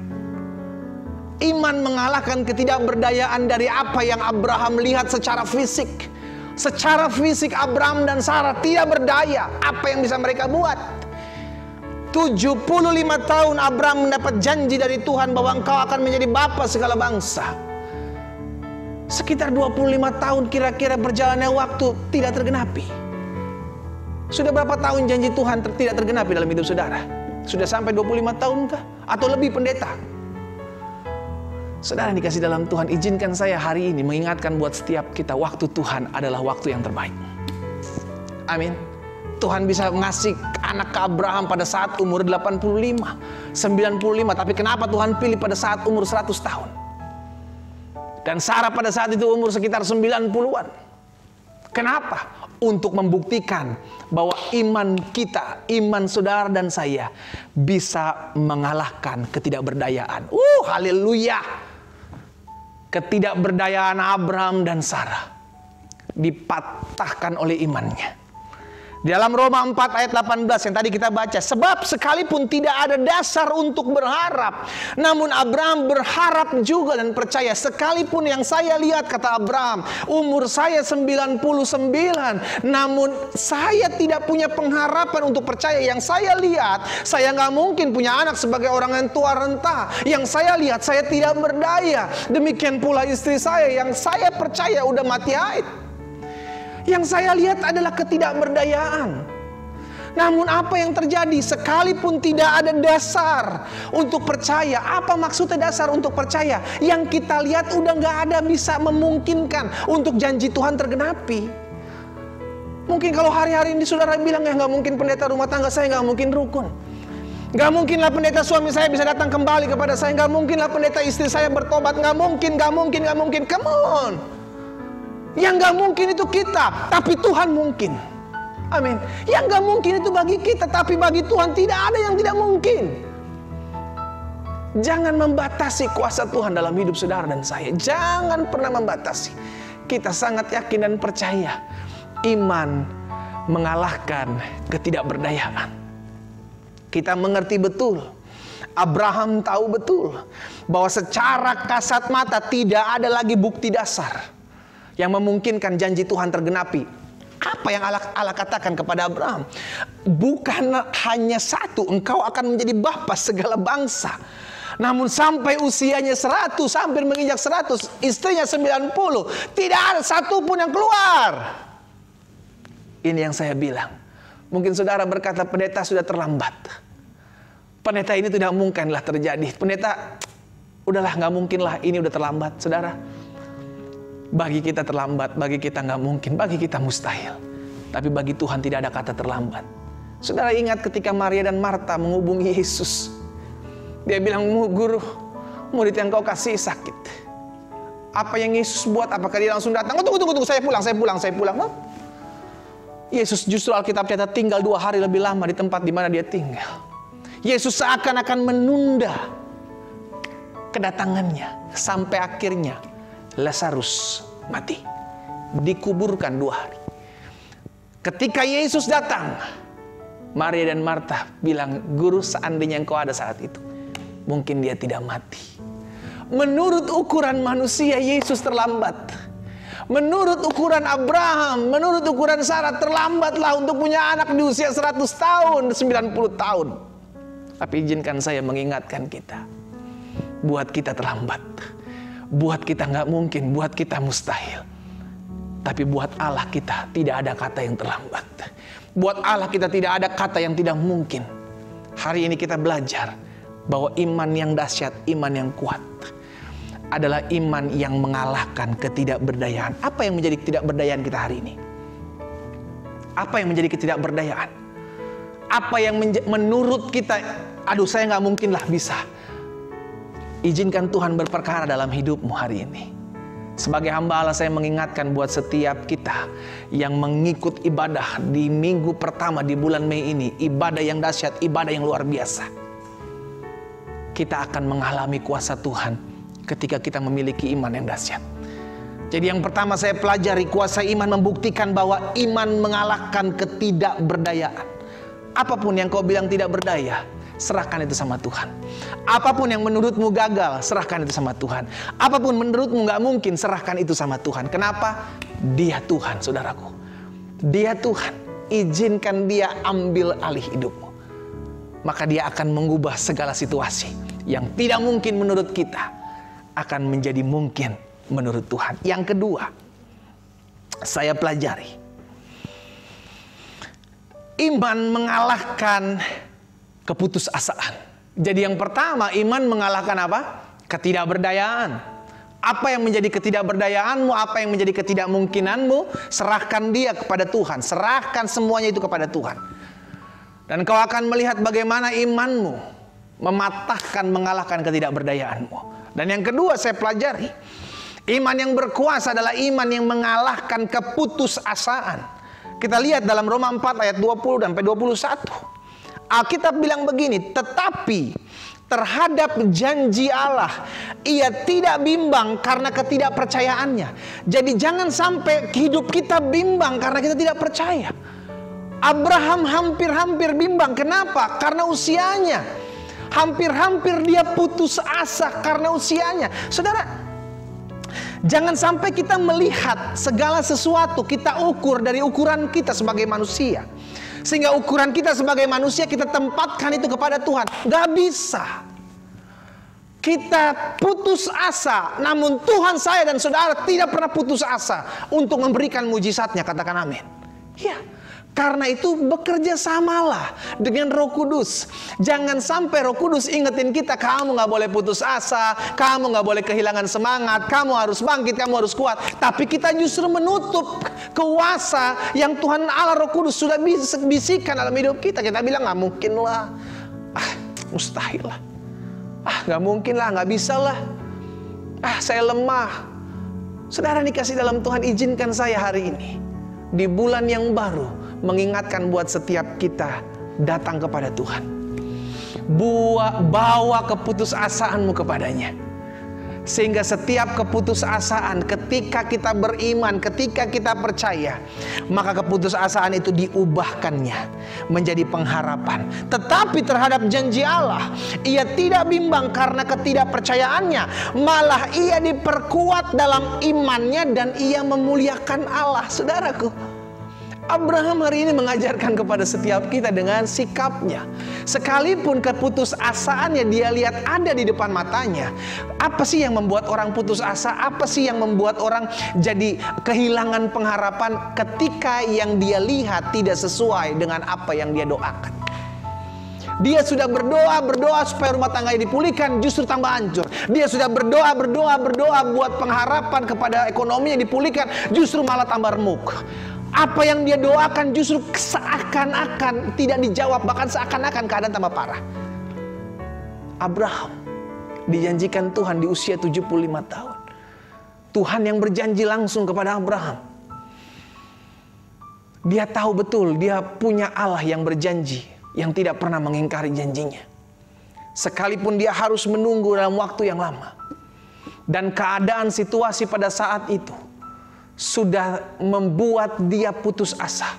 Speaker 2: Iman mengalahkan ketidakberdayaan dari apa yang Abraham lihat secara fisik. Secara fisik Abraham dan Sarah tidak berdaya. Apa yang bisa mereka buat? 75 tahun Abraham mendapat janji dari Tuhan bahwa engkau akan menjadi bapa segala bangsa. Sekitar 25 tahun kira-kira berjalannya waktu tidak tergenapi. Sudah berapa tahun janji Tuhan tidak tergenapi dalam hidup saudara? Sudah sampai 25 tahun kah? Atau lebih pendeta? Saudara yang dikasih dalam Tuhan, izinkan saya hari ini mengingatkan buat setiap kita, waktu Tuhan adalah waktu yang terbaik. Amin. Tuhan bisa ngasih anak ke Abraham pada saat umur 85, 95. Tapi kenapa Tuhan pilih pada saat umur 100 tahun? Dan Sarah pada saat itu umur sekitar 90-an. Kenapa? Untuk membuktikan bahwa iman kita, iman saudara dan saya bisa mengalahkan ketidakberdayaan. Haleluya. Ketidakberdayaan Abraham dan Sarah dipatahkan oleh imannya. Di dalam Roma 4 ayat 18 yang tadi kita baca, sebab sekalipun tidak ada dasar untuk berharap, namun Abraham berharap juga dan percaya. Sekalipun yang saya lihat, kata Abraham, umur saya 99, namun saya tidak punya pengharapan untuk percaya. Yang saya lihat, saya nggak mungkin punya anak sebagai orang yang tua renta. Yang saya lihat, saya tidak berdaya. Demikian pula istri saya, yang saya percaya udah mati haid. Yang saya lihat adalah ketidakberdayaan. Namun apa yang terjadi? Sekalipun tidak ada dasar untuk percaya. Apa maksudnya dasar untuk percaya? Yang kita lihat udah gak ada bisa memungkinkan untuk janji Tuhan tergenapi. Mungkin kalau hari-hari ini saudara bilang, ya gak mungkin pendeta rumah tangga saya gak mungkin rukun. Gak mungkinlah pendeta suami saya bisa datang kembali kepada saya. Gak mungkinlah pendeta istri saya bertobat. Gak mungkin. Come on. Yang gak mungkin itu kita, tapi Tuhan mungkin. Amin. Yang gak mungkin itu bagi kita, tapi bagi Tuhan tidak ada yang tidak mungkin. Jangan membatasi kuasa Tuhan dalam hidup saudara dan saya. Jangan pernah membatasi. Kita sangat yakin dan percaya iman mengalahkan ketidakberdayaan. Kita mengerti betul, Abraham tahu betul bahwa secara kasat mata tidak ada lagi bukti dasar yang memungkinkan janji Tuhan tergenapi. Apa yang Allah katakan kepada Abraham? Bukan hanya satu, engkau akan menjadi bapa segala bangsa. Namun sampai usianya 100, hampir menginjak 100, istrinya 90, tidak ada satu pun yang keluar. Ini yang saya bilang. Mungkin saudara berkata, pendeta sudah terlambat. Pendeta ini tidak mungkinlah terjadi. Pendeta, udahlah nggak mungkinlah, ini udah terlambat. Saudara, bagi kita terlambat, bagi kita nggak mungkin, bagi kita mustahil. Tapi bagi Tuhan tidak ada kata terlambat. Saudara ingat ketika Maria dan Marta menghubungi Yesus. Dia bilang, Guru, murid yang kau kasih sakit. Apa yang Yesus buat? Apakah dia langsung datang? Oh, tunggu, saya pulang. Oh. Yesus justru Alkitab catat tinggal 2 hari lebih lama di tempat di mana dia tinggal. Yesus seakan-akan menunda kedatangannya sampai akhirnya Lazarus mati, dikuburkan 2 hari. Ketika Yesus datang, Maria dan Marta bilang, Guru, seandainya engkau ada saat itu, mungkin dia tidak mati. Menurut ukuran manusia, Yesus terlambat. Menurut ukuran Abraham, menurut ukuran Sarah, terlambatlah untuk punya anak di usia 100 tahun, 90 tahun. Tapi izinkan saya mengingatkan kita, buat kita terlambat, buat kita nggak mungkin, buat kita mustahil. Tapi buat Allah kita tidak ada kata yang terlambat. Buat Allah kita tidak ada kata yang tidak mungkin. Hari ini kita belajar bahwa iman yang dahsyat, iman yang kuat adalah iman yang mengalahkan ketidakberdayaan. Apa yang menjadi ketidakberdayaan kita hari ini? Apa yang menjadi ketidakberdayaan? Apa yang menurut kita, aduh saya nggak mungkin lah bisa. Izinkan Tuhan berperkara dalam hidupmu hari ini. Sebagai hamba Allah, saya mengingatkan buat setiap kita yang mengikut ibadah di minggu pertama di bulan Mei ini, ibadah yang dahsyat, ibadah yang luar biasa. Kita akan mengalami kuasa Tuhan ketika kita memiliki iman yang dahsyat. Jadi yang pertama saya pelajari, kuasa iman membuktikan bahwa iman mengalahkan ketidakberdayaan. Apapun yang kau bilang tidak berdaya, serahkan itu sama Tuhan. Apapun yang menurutmu gagal, serahkan itu sama Tuhan. Apapun menurutmu nggak mungkin, serahkan itu sama Tuhan. Kenapa? Dia Tuhan, saudaraku. Dia Tuhan. Izinkan dia ambil alih hidupmu. Maka dia akan mengubah segala situasi yang tidak mungkin menurut kita akan menjadi mungkin menurut Tuhan. Yang kedua, saya pelajari, iman mengalahkan keputusasaan. Jadi yang pertama, iman mengalahkan apa? Ketidakberdayaan. Apa yang menjadi ketidakberdayaanmu, apa yang menjadi ketidakmungkinanmu, serahkan dia kepada Tuhan. Serahkan semuanya itu kepada Tuhan. Dan kau akan melihat bagaimana imanmu mematahkan, mengalahkan ketidakberdayaanmu. Dan yang kedua saya pelajari, iman yang berkuasa adalah iman yang mengalahkan keputusasaan. Kita lihat dalam Roma 4 ayat 20 sampai 21. Alkitab bilang begini, tetapi terhadap janji Allah ia tidak bimbang karena ketidakpercayaannya. Jadi jangan sampai hidup kita bimbang karena kita tidak percaya. Abraham hampir-hampir bimbang. Kenapa? Karena usianya. Hampir-hampir dia putus asa karena usianya. Saudara, jangan sampai kita melihat segala sesuatu kita ukur dari ukuran kita sebagai manusia. Sehingga ukuran kita sebagai manusia kita tempatkan itu kepada Tuhan. Gak bisa. Kita putus asa. Namun Tuhan, saya dan saudara tidak pernah putus asa untuk memberikan mujizatnya. Katakan amin. Ya. Karena itu bekerja samalah dengan Roh Kudus. Jangan sampai Roh Kudus ingetin kita, kamu gak boleh putus asa, kamu gak boleh kehilangan semangat, kamu harus bangkit, kamu harus kuat. Tapi kita justru menutup kuasa yang Tuhan Allah Roh Kudus sudah bisikan dalam hidup kita. Kita bilang gak mungkin lah, mustahil lah, gak mungkin lah, gak bisa lah, saya lemah. Saudara dikasih dalam Tuhan, izinkan saya hari ini di bulan yang baru mengingatkan buat setiap kita datang kepada Tuhan. Bawa keputusasaanmu kepadanya. Sehingga setiap keputusasaan ketika kita beriman, ketika kita percaya, maka keputusasaan itu diubahkannya menjadi pengharapan. Tetapi terhadap janji Allah, ia tidak bimbang karena ketidakpercayaannya, malah ia diperkuat dalam imannya dan ia memuliakan Allah. Saudaraku, Abraham hari ini mengajarkan kepada setiap kita dengan sikapnya. Sekalipun keputusasaannya dia lihat ada di depan matanya. Apa sih yang membuat orang putus asa? Apa sih yang membuat orang jadi kehilangan pengharapan ketika yang dia lihat tidak sesuai dengan apa yang dia doakan? Dia sudah berdoa supaya rumah tangganya dipulihkan, justru tambah hancur. Dia sudah berdoa buat pengharapan kepada ekonominya dipulihkan, justru malah tambah remuk. Apa yang dia doakan justru seakan-akan tidak dijawab, bahkan seakan-akan keadaan tambah parah. Abraham dijanjikan Tuhan di usia 75 tahun. Tuhan yang berjanji langsung kepada Abraham. Dia tahu betul dia punya Allah yang berjanji, yang tidak pernah mengingkari janjinya. Sekalipun dia harus menunggu dalam waktu yang lama. Dan keadaan situasi pada saat itu sudah membuat dia putus asa.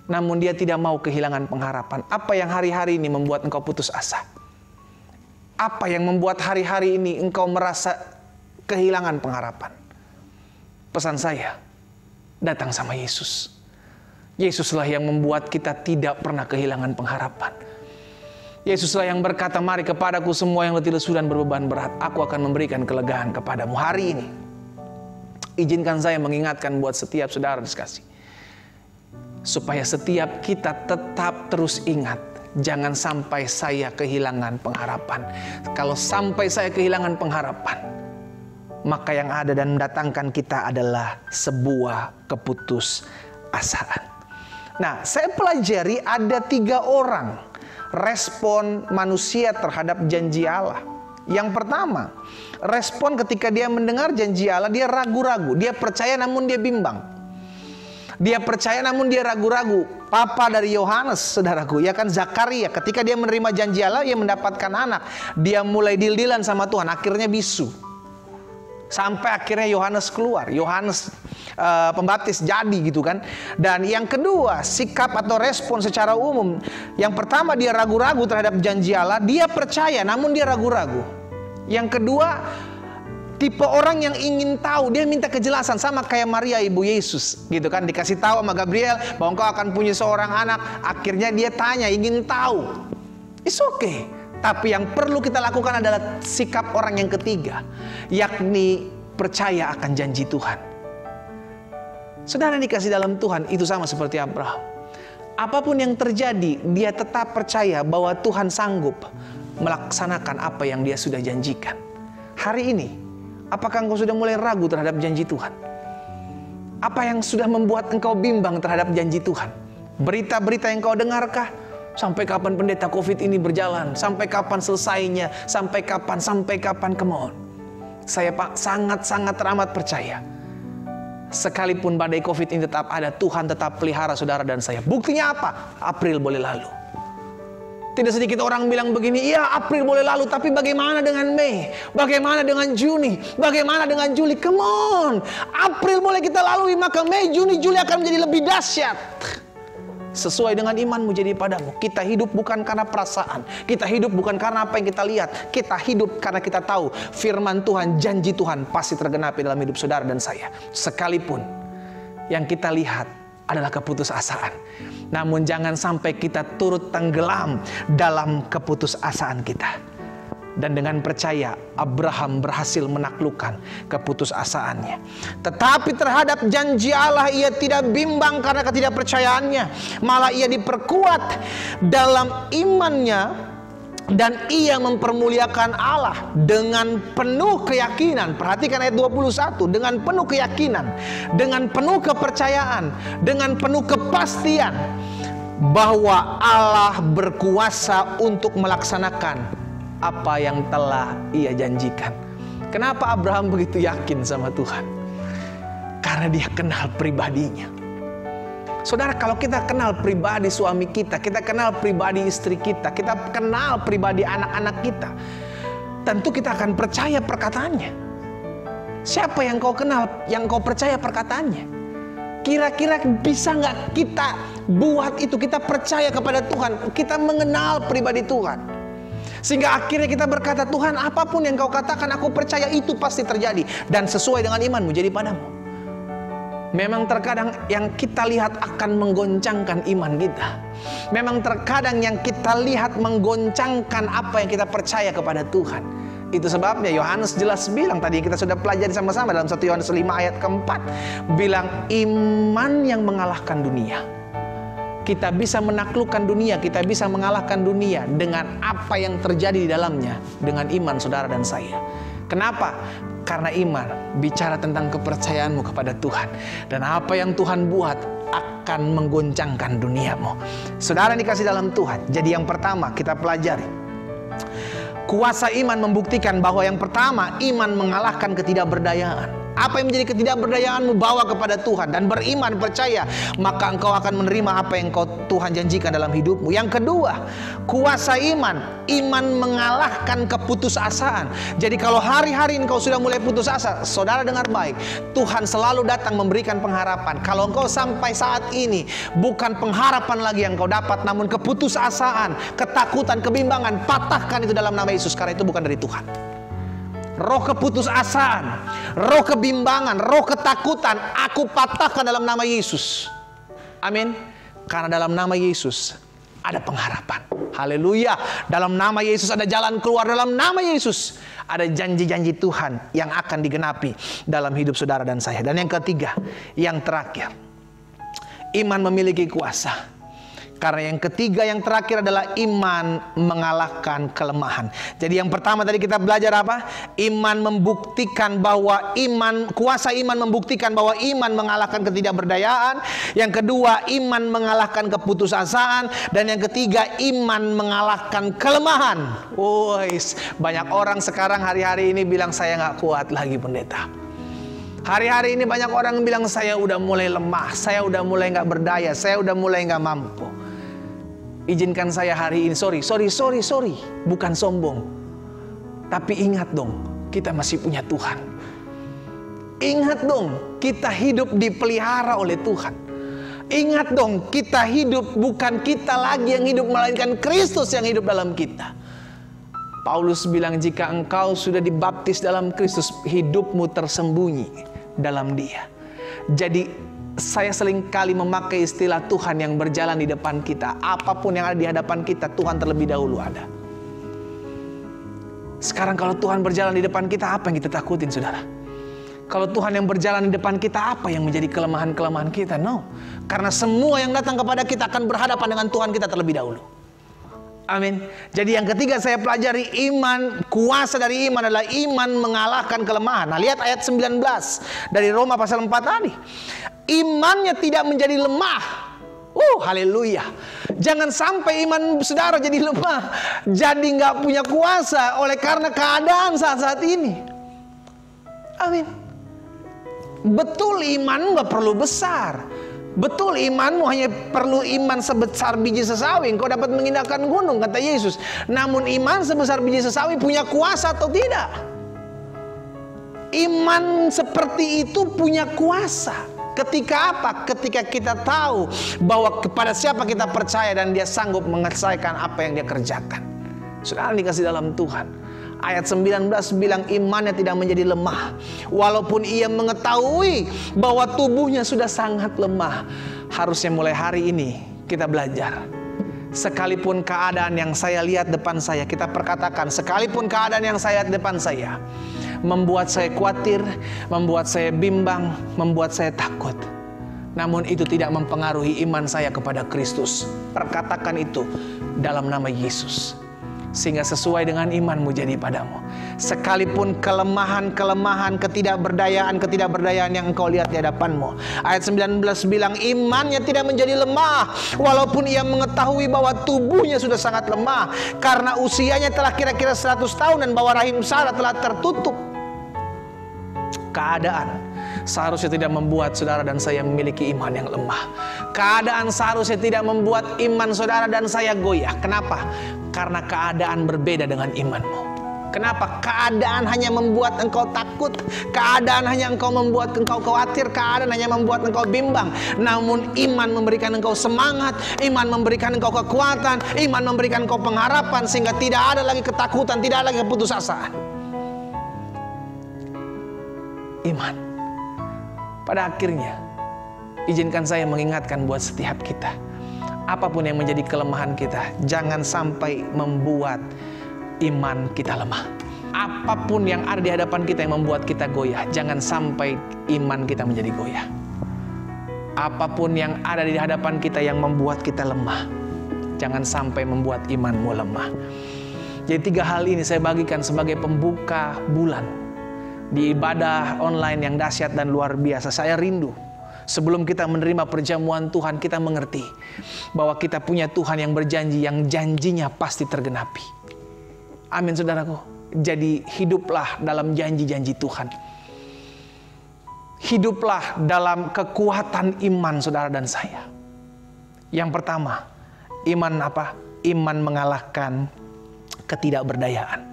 Speaker 2: Namun dia tidak mau kehilangan pengharapan. Apa yang hari-hari ini membuat engkau putus asa? Apa yang membuat hari-hari ini engkau merasa kehilangan pengharapan? Pesan saya, datang sama Yesus. Yesuslah yang membuat kita tidak pernah kehilangan pengharapan. Yesuslah yang berkata, mari kepadaku semua yang letih lesu dan berbeban berat, aku akan memberikan kelegaan kepadamu. Hari ini, izinkan saya mengingatkan buat setiap saudara dikasih, supaya setiap kita tetap terus ingat, jangan sampai saya kehilangan pengharapan. Kalau sampai saya kehilangan pengharapan, maka yang ada dan mendatangkan kita adalah sebuah keputusasaan. Nah, saya pelajari ada 3 orang respon manusia terhadap janji Allah. Yang pertama, respon ketika dia mendengar janji Allah, dia ragu-ragu. Dia percaya namun dia bimbang. Dia percaya namun dia ragu-ragu. Papa dari Yohanes, saudaraku, ya kan, Zakaria, ketika dia menerima janji Allah, dia mendapatkan anak. Dia mulai deal-dealan sama Tuhan, akhirnya bisu. Sampai akhirnya Yohanes keluar, Yohanes Pembaptis jadi gitu kan. Dan yang kedua, sikap atau respon secara umum. Yang pertama, dia ragu-ragu terhadap janji Allah. Dia percaya namun dia ragu-ragu. Yang kedua, tipe orang yang ingin tahu, dia minta kejelasan, sama kayak Maria ibu Yesus gitu kan. Dikasih tahu sama Gabriel bahwa engkau akan punya seorang anak. Akhirnya dia tanya, ingin tahu. It's okay. Tapi yang perlu kita lakukan adalah sikap orang yang ketiga, yakni percaya akan janji Tuhan. Saudara dikasih dalam Tuhan, itu sama seperti Abraham. Apapun yang terjadi, dia tetap percaya bahwa Tuhan sanggup melaksanakan apa yang dia sudah janjikan. Hari ini, apakah engkau sudah mulai ragu terhadap janji Tuhan? Apa yang sudah membuat engkau bimbang terhadap janji Tuhan? Berita-berita yang kau dengarkah? Sampai kapan pendeta COVID ini berjalan? Sampai kapan selesainya? Sampai kapan? Come on. Saya sangat-sangat teramat percaya. Sekalipun badai COVID ini tetap ada, Tuhan tetap pelihara saudara dan saya. Buktinya apa? April boleh lalu. Tidak sedikit orang bilang begini, iya April boleh lalu, tapi bagaimana dengan Mei? Bagaimana dengan Juni? Bagaimana dengan Juli? Come on. April boleh kita lalui, maka Mei, Juni, Juli akan menjadi lebih dahsyat. Sesuai dengan imanmu jadi padamu. Kita hidup bukan karena perasaan. Kita hidup bukan karena apa yang kita lihat. Kita hidup karena kita tahu firman Tuhan, janji Tuhan pasti tergenapi dalam hidup saudara dan saya. Sekalipun yang kita lihat adalah keputusasaan. Namun jangan sampai kita turut tenggelam dalam keputusasaan kita. Dan dengan percaya, Abraham berhasil menaklukkan keputusasaannya. Tetapi terhadap janji Allah, ia tidak bimbang karena ketidakpercayaannya. Malah ia diperkuat dalam imannya. Dan ia mempermuliakan Allah dengan penuh keyakinan. Perhatikan ayat 21. Dengan penuh keyakinan, dengan penuh kepercayaan, dengan penuh kepastian bahwa Allah berkuasa untuk melaksanakan apa yang telah ia janjikan. Kenapa Abraham begitu yakin sama Tuhan? Karena dia kenal pribadinya. Saudara, kalau kita kenal pribadi suami kita, kita kenal pribadi istri kita, kita kenal pribadi anak-anak kita, tentu kita akan percaya perkataannya. Siapa yang kau kenal, yang kau percaya perkataannya? Kira-kira bisa nggak kita buat itu? Kita percaya kepada Tuhan, kita mengenal pribadi Tuhan. Sehingga akhirnya kita berkata, Tuhan, apapun yang kau katakan, aku percaya itu pasti terjadi. Dan sesuai dengan imanmu jadi padamu. Memang terkadang yang kita lihat akan menggoncangkan iman kita. Memang terkadang yang kita lihat menggoncangkan apa yang kita percaya kepada Tuhan. Itu sebabnya Yohanes jelas bilang, tadi kita sudah pelajari sama-sama dalam 1 Yohanes 5 ayat keempat, bilang iman yang mengalahkan dunia. Kita bisa menaklukkan dunia, kita bisa mengalahkan dunia dengan apa yang terjadi di dalamnya, dengan iman saudara dan saya. Kenapa? Karena iman bicara tentang kepercayaanmu kepada Tuhan. Dan apa yang Tuhan buat akan menggoncangkan duniamu. Saudara dikasih dalam Tuhan. Jadi yang pertama kita pelajari, kuasa iman membuktikan bahwa yang pertama, iman mengalahkan ketidakberdayaan. Apa yang menjadi ketidakberdayaanmu bawa kepada Tuhan dan beriman, percaya, maka engkau akan menerima apa yang Tuhan janjikan dalam hidupmu. Yang kedua, kuasa iman mengalahkan keputusasaan. Jadi kalau hari-hari engkau sudah mulai putus asa, saudara dengar baik, Tuhan selalu datang memberikan pengharapan. Kalau engkau sampai saat ini bukan pengharapan lagi yang kau dapat, namun keputusasaan, ketakutan, kebimbangan, patahkan itu dalam nama Yesus, karena itu bukan dari Tuhan. Roh keputusasaan, roh kebimbangan, roh ketakutan, aku patahkan dalam nama Yesus. Amin. Karena dalam nama Yesus ada pengharapan. Haleluya. Dalam nama Yesus ada jalan keluar. Dalam nama Yesus ada janji-janji Tuhan yang akan digenapi dalam hidup saudara dan saya. Dan yang ketiga, yang terakhir, iman memiliki kuasa. Karena yang ketiga, yang terakhir adalah iman mengalahkan kelemahan. Jadi yang pertama tadi kita belajar apa? Iman membuktikan bahwa kuasa iman membuktikan bahwa iman mengalahkan ketidakberdayaan. Yang kedua, iman mengalahkan keputusasaan. Dan yang ketiga, iman mengalahkan kelemahan. Banyak orang sekarang hari-hari ini bilang saya nggak kuat lagi pendeta. Hari-hari ini banyak orang yang bilang saya udah mulai lemah, saya udah mulai nggak berdaya, saya udah mulai nggak mampu. Izinkan saya hari ini, sorry, bukan sombong, tapi ingat dong, kita masih punya Tuhan. Ingat dong, kita hidup dipelihara oleh Tuhan. Ingat dong, kita hidup bukan kita lagi yang hidup, melainkan Kristus yang hidup dalam kita. Paulus bilang, jika engkau sudah dibaptis dalam Kristus, hidupmu tersembunyi dalam Dia. Jadi saya seringkali memakai istilah Tuhan yang berjalan di depan kita. Apapun yang ada di hadapan kita, Tuhan terlebih dahulu ada. Sekarang kalau Tuhan berjalan di depan kita, apa yang kita takutin, saudara? Kalau Tuhan yang berjalan di depan kita, apa yang menjadi kelemahan-kelemahan kita? No. Karena semua yang datang kepada kita akan berhadapan dengan Tuhan kita terlebih dahulu. Amin. Jadi yang ketiga saya pelajari, kuasa dari iman adalah iman mengalahkan kelemahan. Nah, lihat ayat 19 dari Roma pasal 4 tadi. Imannya tidak menjadi lemah. Haleluya. Jangan sampai iman saudara jadi lemah, jadi nggak punya kuasa oleh karena keadaan saat-saat ini. Amin. Betul, iman nggak perlu besar. Betul, imanmu hanya perlu iman sebesar biji sesawi, engkau dapat mengindahkan gunung, kata Yesus. Namun iman sebesar biji sesawi punya kuasa atau tidak? Iman seperti itu punya kuasa. Ketika apa? Ketika kita tahu bahwa kepada siapa kita percaya dan Dia sanggup menyelesaikan apa yang Dia kerjakan. Saudara dikasih dalam Tuhan, ayat 19 bilang imannya tidak menjadi lemah. Walaupun ia mengetahui bahwa tubuhnya sudah sangat lemah. Harusnya mulai hari ini kita belajar. Sekalipun keadaan yang saya lihat depan saya, kita perkatakan, sekalipun keadaan yang saya lihat depan saya membuat saya khawatir, membuat saya bimbang, membuat saya takut, namun itu tidak mempengaruhi iman saya kepada Kristus. Perkatakan itu dalam nama Yesus, sehingga sesuai dengan imanmu jadi padamu. Sekalipun kelemahan, ketidakberdayaan yang engkau lihat di hadapanmu. Ayat 19 bilang imannya tidak menjadi lemah, walaupun ia mengetahui bahwa tubuhnya sudah sangat lemah, karena usianya telah kira-kira 100 tahun dan bahwa rahim Sarah telah tertutup. Keadaan seharusnya tidak membuat saudara dan saya memiliki iman yang lemah. Keadaan seharusnya tidak membuat iman saudara dan saya goyah. Kenapa? Karena keadaan berbeda dengan imanmu. Kenapa? Keadaan hanya membuat engkau takut. Keadaan hanya membuat engkau khawatir. Keadaan hanya membuat engkau bimbang. Namun iman memberikan engkau semangat. Iman memberikan engkau kekuatan. Iman memberikan engkau pengharapan. Sehingga tidak ada lagi ketakutan. Tidak ada lagi keputusasaan. Iman pada akhirnya Izinkan saya mengingatkan buat setiap kita, apapun yang menjadi kelemahan kita, jangan sampai membuat iman kita lemah. Apapun yang ada di hadapan kita yang membuat kita goyah, jangan sampai iman kita menjadi goyah. Apapun yang ada di hadapan kita yang membuat kita lemah, jangan sampai membuat imanmu lemah. Jadi 3 hal ini saya bagikan sebagai pembuka bulan di ibadah online yang dahsyat dan luar biasa. Saya rindu sebelum kita menerima perjamuan Tuhan, kita mengerti bahwa kita punya Tuhan yang berjanji, yang janjinya pasti tergenapi. Amin saudaraku. Jadi hiduplah dalam janji-janji Tuhan. Hiduplah dalam kekuatan iman saudara dan saya. Yang pertama, iman apa? Iman mengalahkan ketidakberdayaan.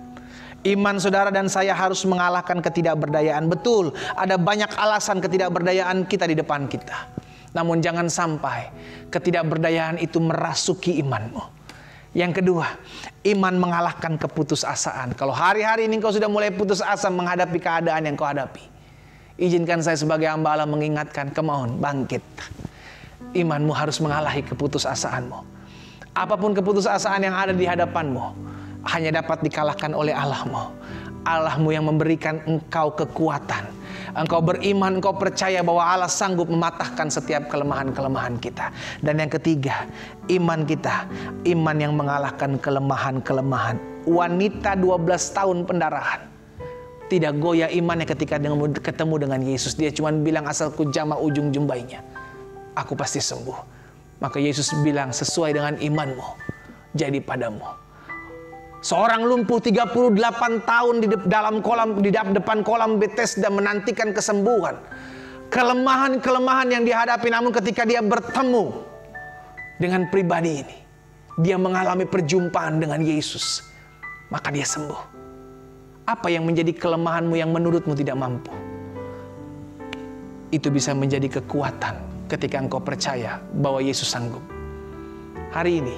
Speaker 2: Iman saudara dan saya harus mengalahkan ketidakberdayaan. Betul, ada banyak alasan ketidakberdayaan kita di depan kita. Namun jangan sampai ketidakberdayaan itu merasuki imanmu. Yang kedua, iman mengalahkan keputusasaan. Kalau hari-hari ini kau sudah mulai putus asa menghadapi keadaan yang kau hadapi, izinkan saya sebagai hamba Allah mengingatkan, come on, bangkit. Imanmu harus mengalahi keputusasaanmu. Apapun keputusasaan yang ada di hadapanmu, hanya dapat dikalahkan oleh Allahmu. Allahmu yang memberikan engkau kekuatan. Engkau beriman, engkau percaya bahwa Allah sanggup mematahkan setiap kelemahan-kelemahan kita. Dan yang ketiga, iman kita, iman yang mengalahkan kelemahan-kelemahan. Wanita 12 tahun pendarahan, tidak goyah imannya ketika ketemu dengan Yesus. Dia cuma bilang, asalku jamah ujung jumbainya, aku pasti sembuh. Maka Yesus bilang, sesuai dengan imanmu, jadi padamu. Seorang lumpuh 38 tahun di depan kolam Bethesda menantikan kesembuhan. Kelemahan-kelemahan yang dihadapi, namun ketika dia bertemu dengan pribadi ini, dia mengalami perjumpaan dengan Yesus, maka dia sembuh. Apa yang menjadi kelemahanmu yang menurutmu tidak mampu? Itu bisa menjadi kekuatan ketika engkau percaya bahwa Yesus sanggup. Hari ini,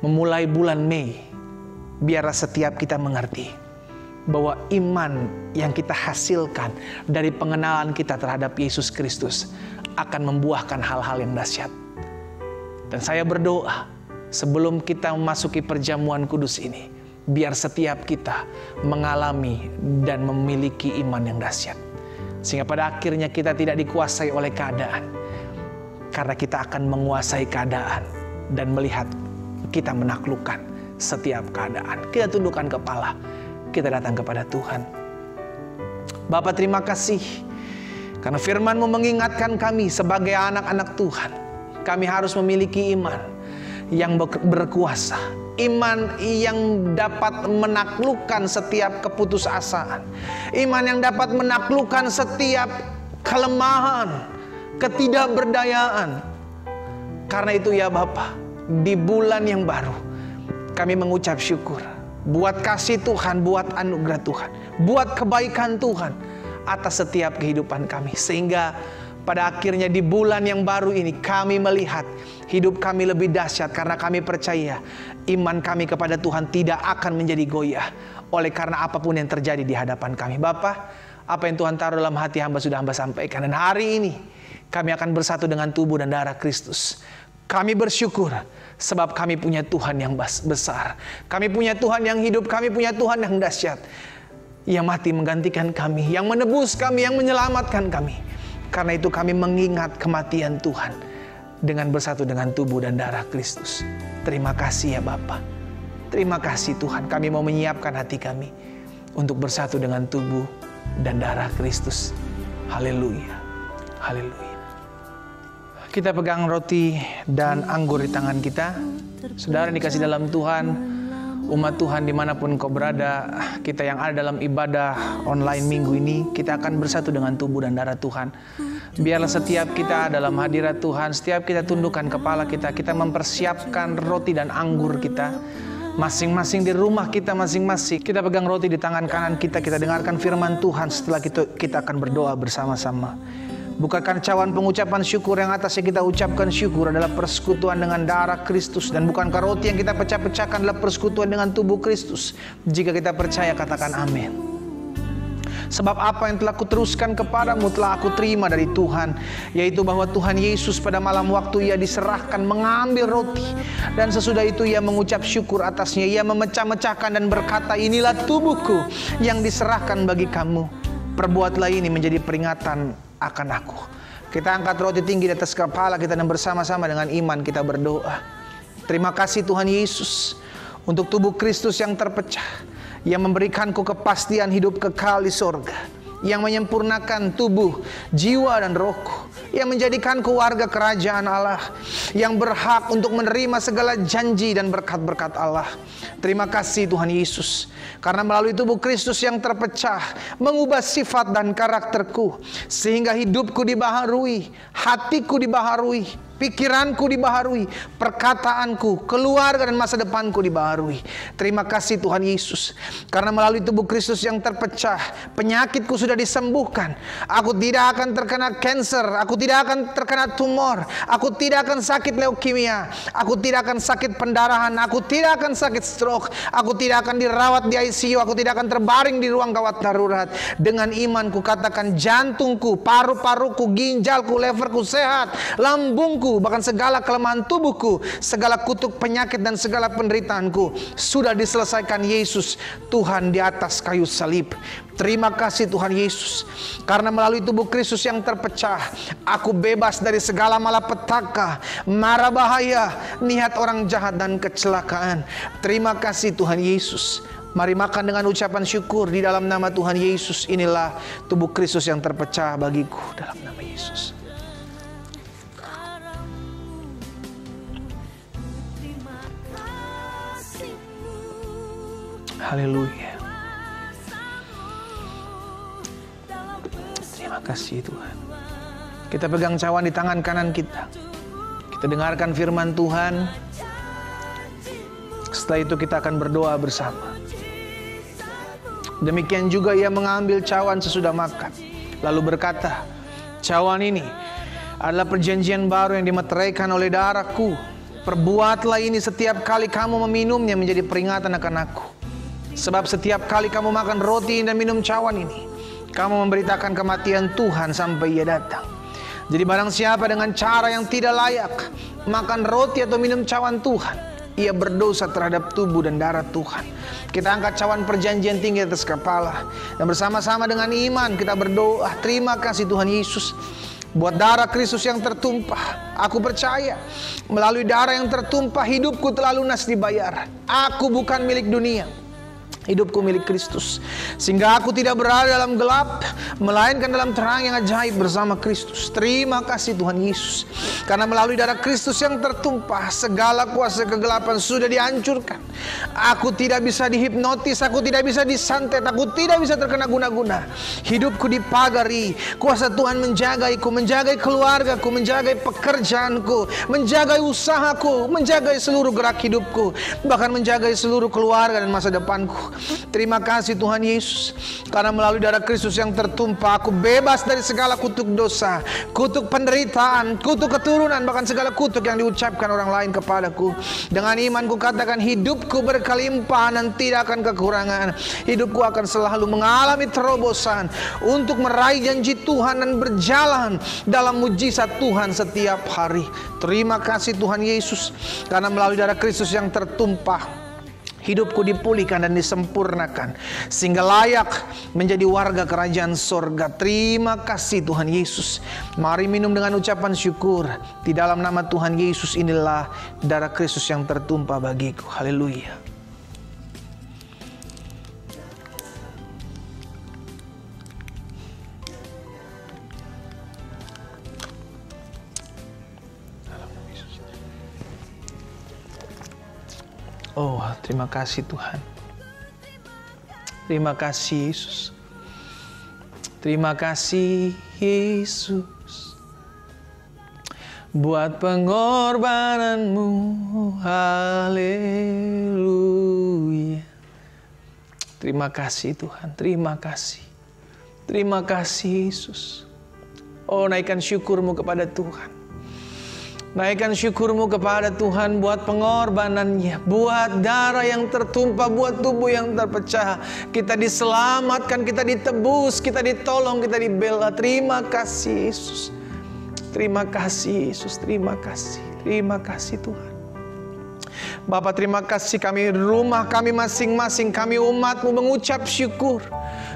Speaker 2: memulai bulan Mei, biarlah setiap kita mengerti bahwa iman yang kita hasilkan dari pengenalan kita terhadap Yesus Kristus akan membuahkan hal-hal yang dahsyat. Dan saya berdoa sebelum kita memasuki perjamuan kudus ini, biar setiap kita mengalami dan memiliki iman yang dahsyat. Sehingga pada akhirnya kita tidak dikuasai oleh keadaan, karena kita akan menguasai keadaan dan melihat kita menaklukkan setiap keadaan. Kita tundukkan kepala, kita datang kepada Tuhan. Bapa, terima kasih karena firman-Mu mengingatkan kami sebagai anak-anak Tuhan. Kami harus memiliki iman yang berkuasa, iman yang dapat menaklukkan setiap keputusasaan, iman yang dapat menaklukkan setiap kelemahan, ketidakberdayaan. Karena itu ya Bapa, di bulan yang baru kami mengucap syukur buat kasih Tuhan, buat anugerah Tuhan, buat kebaikan Tuhan atas setiap kehidupan kami. Sehingga pada akhirnya di bulan yang baru ini kami melihat hidup kami lebih dahsyat karena kami percaya iman kami kepada Tuhan tidak akan menjadi goyah oleh karena apapun yang terjadi di hadapan kami. Bapa, apa yang Tuhan taruh dalam hati hamba sudah hamba sampaikan. Dan hari ini kami akan bersatu dengan tubuh dan darah Kristus. Kami bersyukur sebab kami punya Tuhan yang besar. Kami punya Tuhan yang hidup. Kami punya Tuhan yang dahsyat, yang mati menggantikan kami, yang menebus kami, yang menyelamatkan kami. Karena itu kami mengingat kematian Tuhan dengan bersatu dengan tubuh dan darah Kristus. Terima kasih ya Bapa. Terima kasih Tuhan. Kami mau menyiapkan hati kami untuk bersatu dengan tubuh dan darah Kristus. Haleluya. Haleluya. Kita pegang roti dan anggur di tangan kita. Saudara dikasih dalam Tuhan, umat Tuhan dimanapun kau berada, kita yang ada dalam ibadah online minggu ini, kita akan bersatu dengan tubuh dan darah Tuhan. Biarlah setiap kita dalam hadirat Tuhan, setiap kita tundukkan kepala kita, kita mempersiapkan roti dan anggur kita. Masing-masing di rumah kita masing-masing, kita pegang roti di tangan kanan kita, kita dengarkan firman Tuhan. Setelah kita akan berdoa bersama-sama. Bukankah cawan pengucapan syukur yang atasnya kita ucapkan syukur adalah persekutuan dengan darah Kristus? Dan bukankah roti yang kita pecah-pecahkan adalah persekutuan dengan tubuh Kristus? Jika kita percaya, katakan amin. Sebab apa yang telah kuteruskan kepadamu telah aku terima dari Tuhan, yaitu bahwa Tuhan Yesus pada malam waktu ia diserahkan mengambil roti, dan sesudah itu ia mengucap syukur atasnya. Ia memecah-mecahkan dan berkata, inilah tubuhku yang diserahkan bagi kamu. Perbuatlah ini menjadi peringatan akan aku. Kita angkat roti tinggi di atas kepala kita dan bersama-sama dengan iman kita berdoa. Terima kasih Tuhan Yesus untuk tubuh Kristus yang terpecah, yang memberikanku kepastian hidup kekal di sorga, yang menyempurnakan tubuh, jiwa dan rohku, yang menjadikanku warga kerajaan Allah, yang berhak untuk menerima segala janji dan berkat-berkat Allah. Terima kasih Tuhan Yesus, karena melalui tubuh Kristus yang terpecah mengubah sifat dan karakterku, sehingga hidupku dibaharui, hatiku dibaharui, pikiranku dibaharui, perkataanku, keluarga dan masa depanku dibaharui. Terima kasih Tuhan Yesus, karena melalui tubuh Kristus yang terpecah, penyakitku sudah disembuhkan. Aku tidak akan terkena kanker, aku tidak akan terkena tumor, aku tidak akan sakit leukemia, aku tidak akan sakit pendarahan, aku tidak akan sakit stroke, aku tidak akan dirawat di ICU, aku tidak akan terbaring di ruang gawat darurat. Dengan imanku katakan jantungku, paru-paruku, ginjalku, leverku sehat, lambungku, bahkan segala kelemahan tubuhku, segala kutuk penyakit dan segala penderitaanku sudah diselesaikan Yesus Tuhan di atas kayu salib. Terima kasih Tuhan Yesus, karena melalui tubuh Kristus yang terpecah, aku bebas dari segala malapetaka, mara bahaya, niat orang jahat dan kecelakaan. Terima kasih Tuhan Yesus. Mari makan dengan ucapan syukur di dalam nama Tuhan Yesus. Inilah tubuh Kristus yang terpecah bagiku, dalam nama Yesus. Haleluya. Terima kasih Tuhan. Kita pegang cawan di tangan kanan kita. Kita dengarkan firman Tuhan. Setelah itu kita akan berdoa bersama. Demikian juga ia mengambil cawan sesudah makan, lalu berkata, cawan ini adalah perjanjian baru yang dimeteraikan oleh darahku. Perbuatlah ini setiap kali kamu meminumnya menjadi peringatan akan aku. Sebab setiap kali kamu makan roti dan minum cawan ini, kamu memberitakan kematian Tuhan sampai ia datang. Jadi barang siapa dengan cara yang tidak layak makan roti atau minum cawan Tuhan, ia berdosa terhadap tubuh dan darah Tuhan. Kita angkat cawan perjanjian tinggi atas kepala, dan bersama-sama dengan iman kita berdoa. Terima kasih Tuhan Yesus buat darah Kristus yang tertumpah. Aku percaya melalui darah yang tertumpah hidupku telah lunas dibayar. Aku bukan milik dunia, hidupku milik Kristus, sehingga aku tidak berada dalam gelap, melainkan dalam terang yang ajaib bersama Kristus. Terima kasih Tuhan Yesus, karena melalui darah Kristus yang tertumpah, segala kuasa kegelapan sudah dihancurkan. Aku tidak bisa dihipnotis, aku tidak bisa disantet, aku tidak bisa terkena guna-guna. Hidupku dipagari, kuasa Tuhan menjagaiku, menjagai keluargaku, menjagai pekerjaanku, menjagai usahaku, menjagai seluruh gerak hidupku, bahkan menjagai seluruh keluarga dan masa depanku. Terima kasih Tuhan Yesus, karena melalui darah Kristus yang tertumpah, aku bebas dari segala kutuk dosa, kutuk penderitaan, kutuk keturunan, bahkan segala kutuk yang diucapkan orang lain kepadaku. Dengan imanku katakan, hidupku berkelimpahan dan tidak akan kekurangan. Hidupku akan selalu mengalami terobosan untuk meraih janji Tuhan dan berjalan dalam mujizat Tuhan setiap hari. Terima kasih Tuhan Yesus, karena melalui darah Kristus yang tertumpah, hidupku dipulihkan dan disempurnakan, sehingga layak menjadi warga kerajaan sorga. Terima kasih Tuhan Yesus. Mari minum dengan ucapan syukur. Di dalam nama Tuhan Yesus, inilah darah Kristus yang tertumpah bagiku. Haleluya. Oh, terima kasih Tuhan. Terima kasih Yesus. Terima kasih Yesus buat pengorbananmu. Haleluya. Terima kasih Tuhan. Terima kasih. Terima kasih Yesus. Oh, naikkan syukurmu kepada Tuhan. Naikkan syukurmu kepada Tuhan buat pengorbanannya, buat darah yang tertumpah, buat tubuh yang terpecah. Kita diselamatkan, kita ditebus, kita ditolong, kita dibela. Terima kasih Yesus. Terima kasih Yesus, terima kasih. Terima kasih Tuhan. Bapa, terima kasih, kami rumah kami masing-masing, kami umat-Mu mengucap syukur.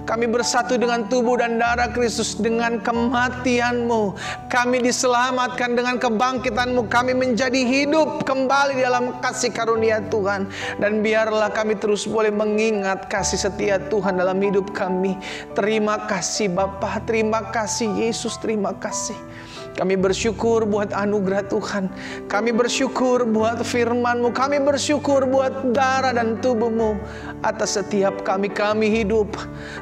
Speaker 2: Kami bersatu dengan tubuh dan darah Kristus, dengan kematian-Mu. Kami diselamatkan dengan kebangkitan-Mu. Kami menjadi hidup kembali dalam kasih karunia Tuhan. Dan biarlah kami terus boleh mengingat kasih setia Tuhan dalam hidup kami. Terima kasih Bapa, terima kasih Yesus, terima kasih. Kami bersyukur buat anugerah Tuhan. Kami bersyukur buat firman-Mu. Kami bersyukur buat darah dan tubuh-Mu. Atas setiap kami hidup.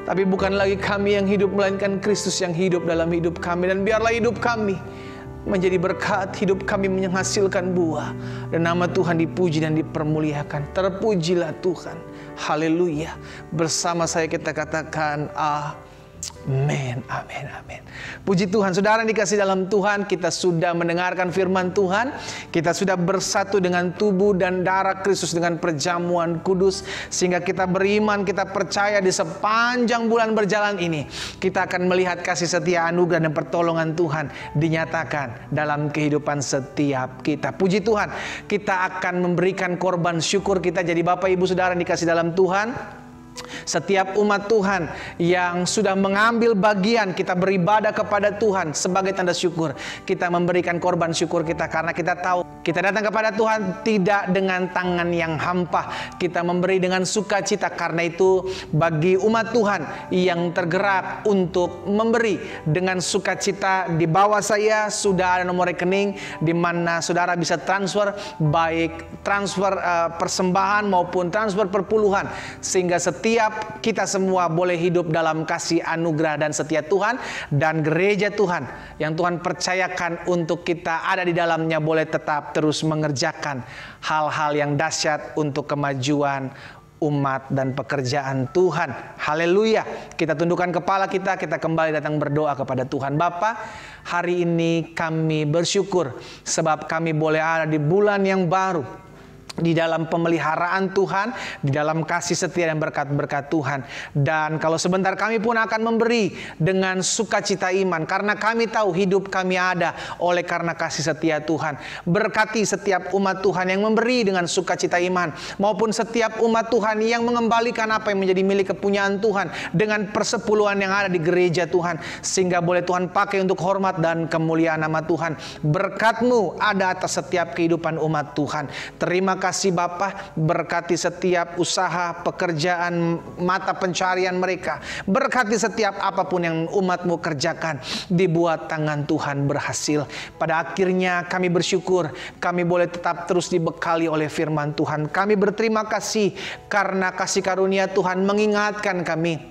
Speaker 2: Tapi bukan lagi kami yang hidup, melainkan Kristus yang hidup dalam hidup kami. Dan biarlah hidup kami menjadi berkat, hidup kami menghasilkan buah. Dan nama Tuhan dipuji dan dipermuliakan. Terpujilah Tuhan. Haleluya. Bersama saya kita katakan amin, amin, amin. Puji Tuhan, saudara dikasih dalam Tuhan, kita sudah mendengarkan firman Tuhan. Kita sudah bersatu dengan tubuh dan darah Kristus dengan perjamuan kudus. Sehingga kita beriman, kita percaya di sepanjang bulan berjalan ini, kita akan melihat kasih setia, anugerah dan pertolongan Tuhan dinyatakan dalam kehidupan setiap kita. Puji Tuhan, kita akan memberikan korban syukur kita. Jadi Bapak Ibu Saudara dikasih dalam Tuhan, setiap umat Tuhan yang sudah mengambil bagian, kita beribadah kepada Tuhan sebagai tanda syukur. Kita memberikan korban syukur kita karena kita tahu kita datang kepada Tuhan tidak dengan tangan yang hampa. Kita memberi dengan sukacita. Karena itu bagi umat Tuhan yang tergerak untuk memberi dengan sukacita, di bawah saya sudah ada nomor rekening di mana saudara bisa transfer, baik transfer persembahan maupun transfer perpuluhan, sehingga setiap kita semua boleh hidup dalam kasih anugerah dan setia Tuhan. Dan gereja Tuhan yang Tuhan percayakan untuk kita ada di dalamnya boleh tetap terus mengerjakan hal-hal yang dahsyat untuk kemajuan umat dan pekerjaan Tuhan. Haleluya. Kita tundukkan kepala kita kembali datang berdoa kepada Tuhan. Bapa, hari ini kami bersyukur sebab kami boleh ada di bulan yang baru, di dalam pemeliharaan Tuhan, di dalam kasih setia dan berkat-berkat Tuhan. Dan kalau sebentar kami pun akan memberi dengan sukacita iman, karena kami tahu hidup kami ada oleh karena kasih setia Tuhan. Berkati setiap umat Tuhan yang memberi dengan sukacita iman, maupun setiap umat Tuhan yang mengembalikan apa yang menjadi milik kepunyaan Tuhan dengan persepuluhan yang ada di gereja Tuhan, sehingga boleh Tuhan pakai untuk hormat dan kemuliaan nama Tuhan. Berkat-Mu ada atas setiap kehidupan umat Tuhan. Terima kasih Bapa, berkati setiap usaha, pekerjaan, mata pencarian mereka. Berkati setiap apapun yang umat-Mu kerjakan, dibuat tangan Tuhan berhasil. Pada akhirnya kami bersyukur, kami boleh tetap terus dibekali oleh firman Tuhan. Kami berterima kasih karena kasih karunia Tuhan mengingatkan kami.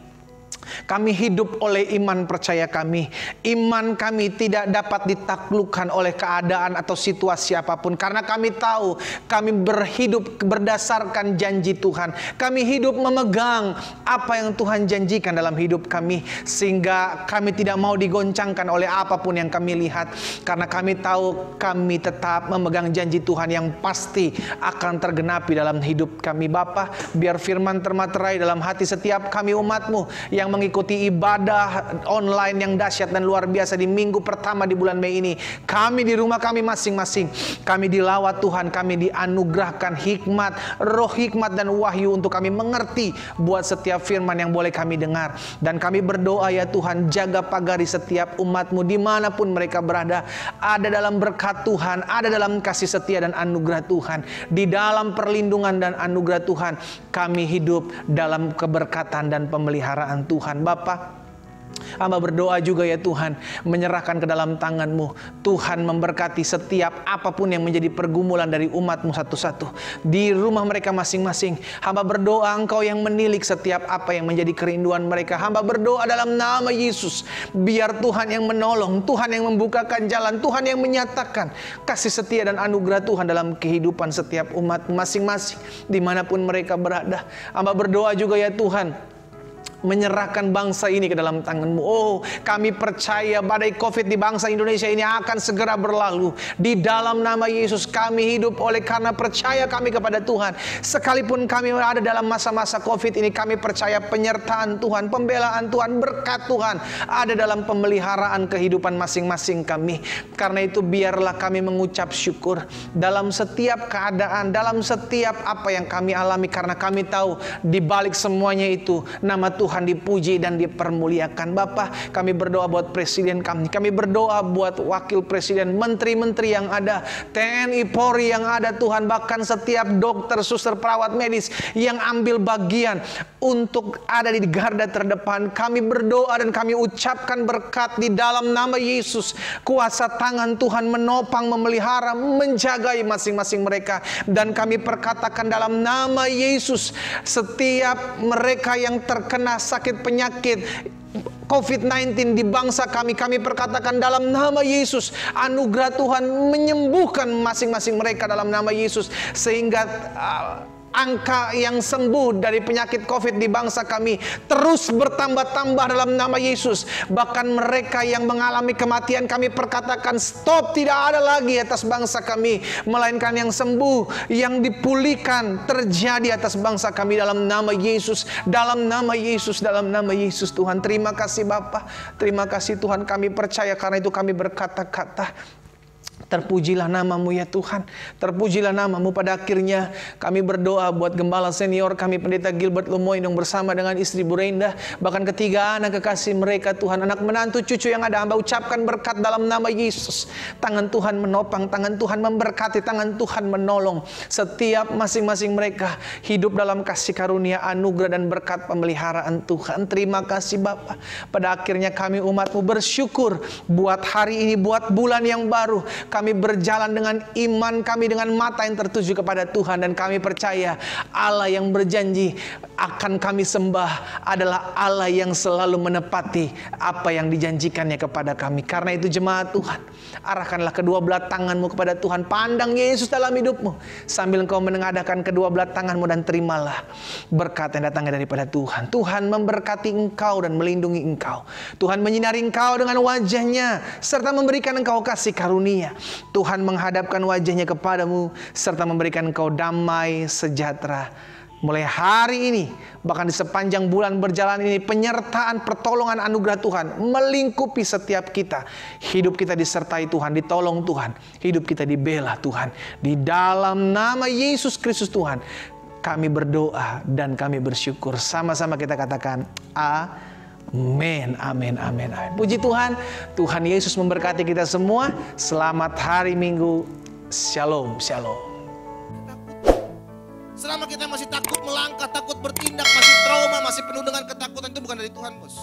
Speaker 2: Kami hidup oleh iman percaya kami. Iman kami tidak dapat ditaklukkan oleh keadaan atau situasi apapun. Karena kami tahu kami berhidup berdasarkan janji Tuhan. Kami hidup memegang apa yang Tuhan janjikan dalam hidup kami. Sehingga kami tidak mau digoncangkan oleh apapun yang kami lihat. Karena kami tahu kami tetap memegang janji Tuhan yang pasti akan tergenapi dalam hidup kami. Bapa, biar firman termaterai dalam hati setiap kami umat-Mu yang mengikuti ibadah online yang dahsyat dan luar biasa di minggu pertama di bulan Mei ini. Kami di rumah kami masing-masing, kami dilawat Tuhan, kami dianugerahkan hikmat, roh hikmat dan wahyu untuk kami mengerti buat setiap firman yang boleh kami dengar. Dan kami berdoa ya Tuhan, jaga pagari setiap umat-Mu dimanapun mereka berada, ada dalam berkat Tuhan, ada dalam kasih setia dan anugerah Tuhan. Di dalam perlindungan dan anugerah Tuhan, kami hidup dalam keberkatan dan pemeliharaan Tuhan. Bapa, hamba berdoa juga ya Tuhan, menyerahkan ke dalam tangan-Mu. Tuhan memberkati setiap apapun yang menjadi pergumulan dari umat-Mu satu-satu di rumah mereka masing-masing. Hamba berdoa Engkau yang menilik setiap apa yang menjadi kerinduan mereka. Hamba berdoa dalam nama Yesus, biar Tuhan yang menolong, Tuhan yang membukakan jalan, Tuhan yang menyatakan kasih setia dan anugerah Tuhan dalam kehidupan setiap umat masing-masing dimanapun mereka berada. Hamba berdoa juga ya Tuhan, menyerahkan bangsa ini ke dalam tangan-Mu. Oh, kami percaya badai COVID di bangsa Indonesia ini akan segera berlalu. Di dalam nama Yesus kami hidup oleh karena percaya kami kepada Tuhan. Sekalipun kami ada dalam masa-masa COVID ini, kami percaya penyertaan Tuhan, pembelaan Tuhan, berkat Tuhan ada dalam pemeliharaan kehidupan masing-masing kami. Karena itu biarlah kami mengucap syukur dalam setiap keadaan, dalam setiap apa yang kami alami, karena kami tahu di balik semuanya itu nama Tuhan dipuji dan dipermuliakan. Bapa, kami berdoa buat presiden kami berdoa buat wakil presiden, menteri-menteri yang ada, TNI, Polri yang ada Tuhan, bahkan setiap dokter, suster, perawat medis yang ambil bagian untuk ada di garda terdepan. Kami berdoa dan kami ucapkan berkat di dalam nama Yesus. Kuasa tangan Tuhan menopang, memelihara, menjagai masing-masing mereka. Dan kami perkatakan dalam nama Yesus, setiap mereka yang terkena sakit penyakit COVID-19 di bangsa kami perkatakan dalam nama Yesus, anugerah Tuhan menyembuhkan masing-masing mereka dalam nama Yesus, sehingga angka yang sembuh dari penyakit COVID di bangsa kami terus bertambah-tambah dalam nama Yesus. Bahkan mereka yang mengalami kematian kami perkatakan stop, tidak ada lagi atas bangsa kami, melainkan yang sembuh, yang dipulihkan terjadi atas bangsa kami dalam nama Yesus, dalam nama Yesus, dalam nama Yesus. Tuhan, terima kasih Bapa, terima kasih Tuhan, kami percaya karena itu kami berkata-kata, terpujilah namamu ya Tuhan, terpujilah namamu. Pada akhirnya kami berdoa buat gembala senior kami, Pendeta Gilbert Lumoinong bersama dengan istri Bu Renda, bahkan ketiga anak kekasih mereka Tuhan, anak menantu cucu yang ada, hamba ucapkan berkat dalam nama Yesus. Tangan Tuhan menopang, tangan Tuhan memberkati, tangan Tuhan menolong setiap masing-masing mereka hidup dalam kasih karunia, anugerah dan berkat pemeliharaan Tuhan. Terima kasih Bapa. Pada akhirnya kami umat-Mu bersyukur buat hari ini, buat bulan yang baru. Kami berjalan dengan iman kami, dengan mata yang tertuju kepada Tuhan. Dan kami percaya Allah yang berjanji akan kami sembah adalah Allah yang selalu menepati apa yang dijanjikannya kepada kami. Karena itu jemaat Tuhan, arahkanlah kedua belah tanganmu kepada Tuhan. Pandang Yesus dalam hidupmu sambil engkau menengadahkan kedua belah tanganmu, dan terimalah berkat yang datangnya daripada Tuhan. Tuhan memberkati engkau dan melindungi engkau. Tuhan menyinari engkau dengan wajahnya serta memberikan engkau kasih karunia. Tuhan menghadapkan wajahnya kepadamu serta memberikan engkau damai sejahtera. Mulai hari ini, bahkan di sepanjang bulan berjalan ini, penyertaan, pertolongan, anugerah Tuhan melingkupi setiap kita. Hidup kita disertai Tuhan, ditolong Tuhan. Hidup kita dibela Tuhan. Di dalam nama Yesus Kristus Tuhan, kami berdoa dan kami bersyukur. Sama-sama kita katakan amin, amin, amin, amin. Puji Tuhan, Tuhan Yesus memberkati kita semua. Selamat hari Minggu. Shalom, shalom.
Speaker 3: Selama kita masih takut melangkah, takut bertindak, masih trauma, masih penuh dengan ketakutan, itu bukan dari Tuhan, bos.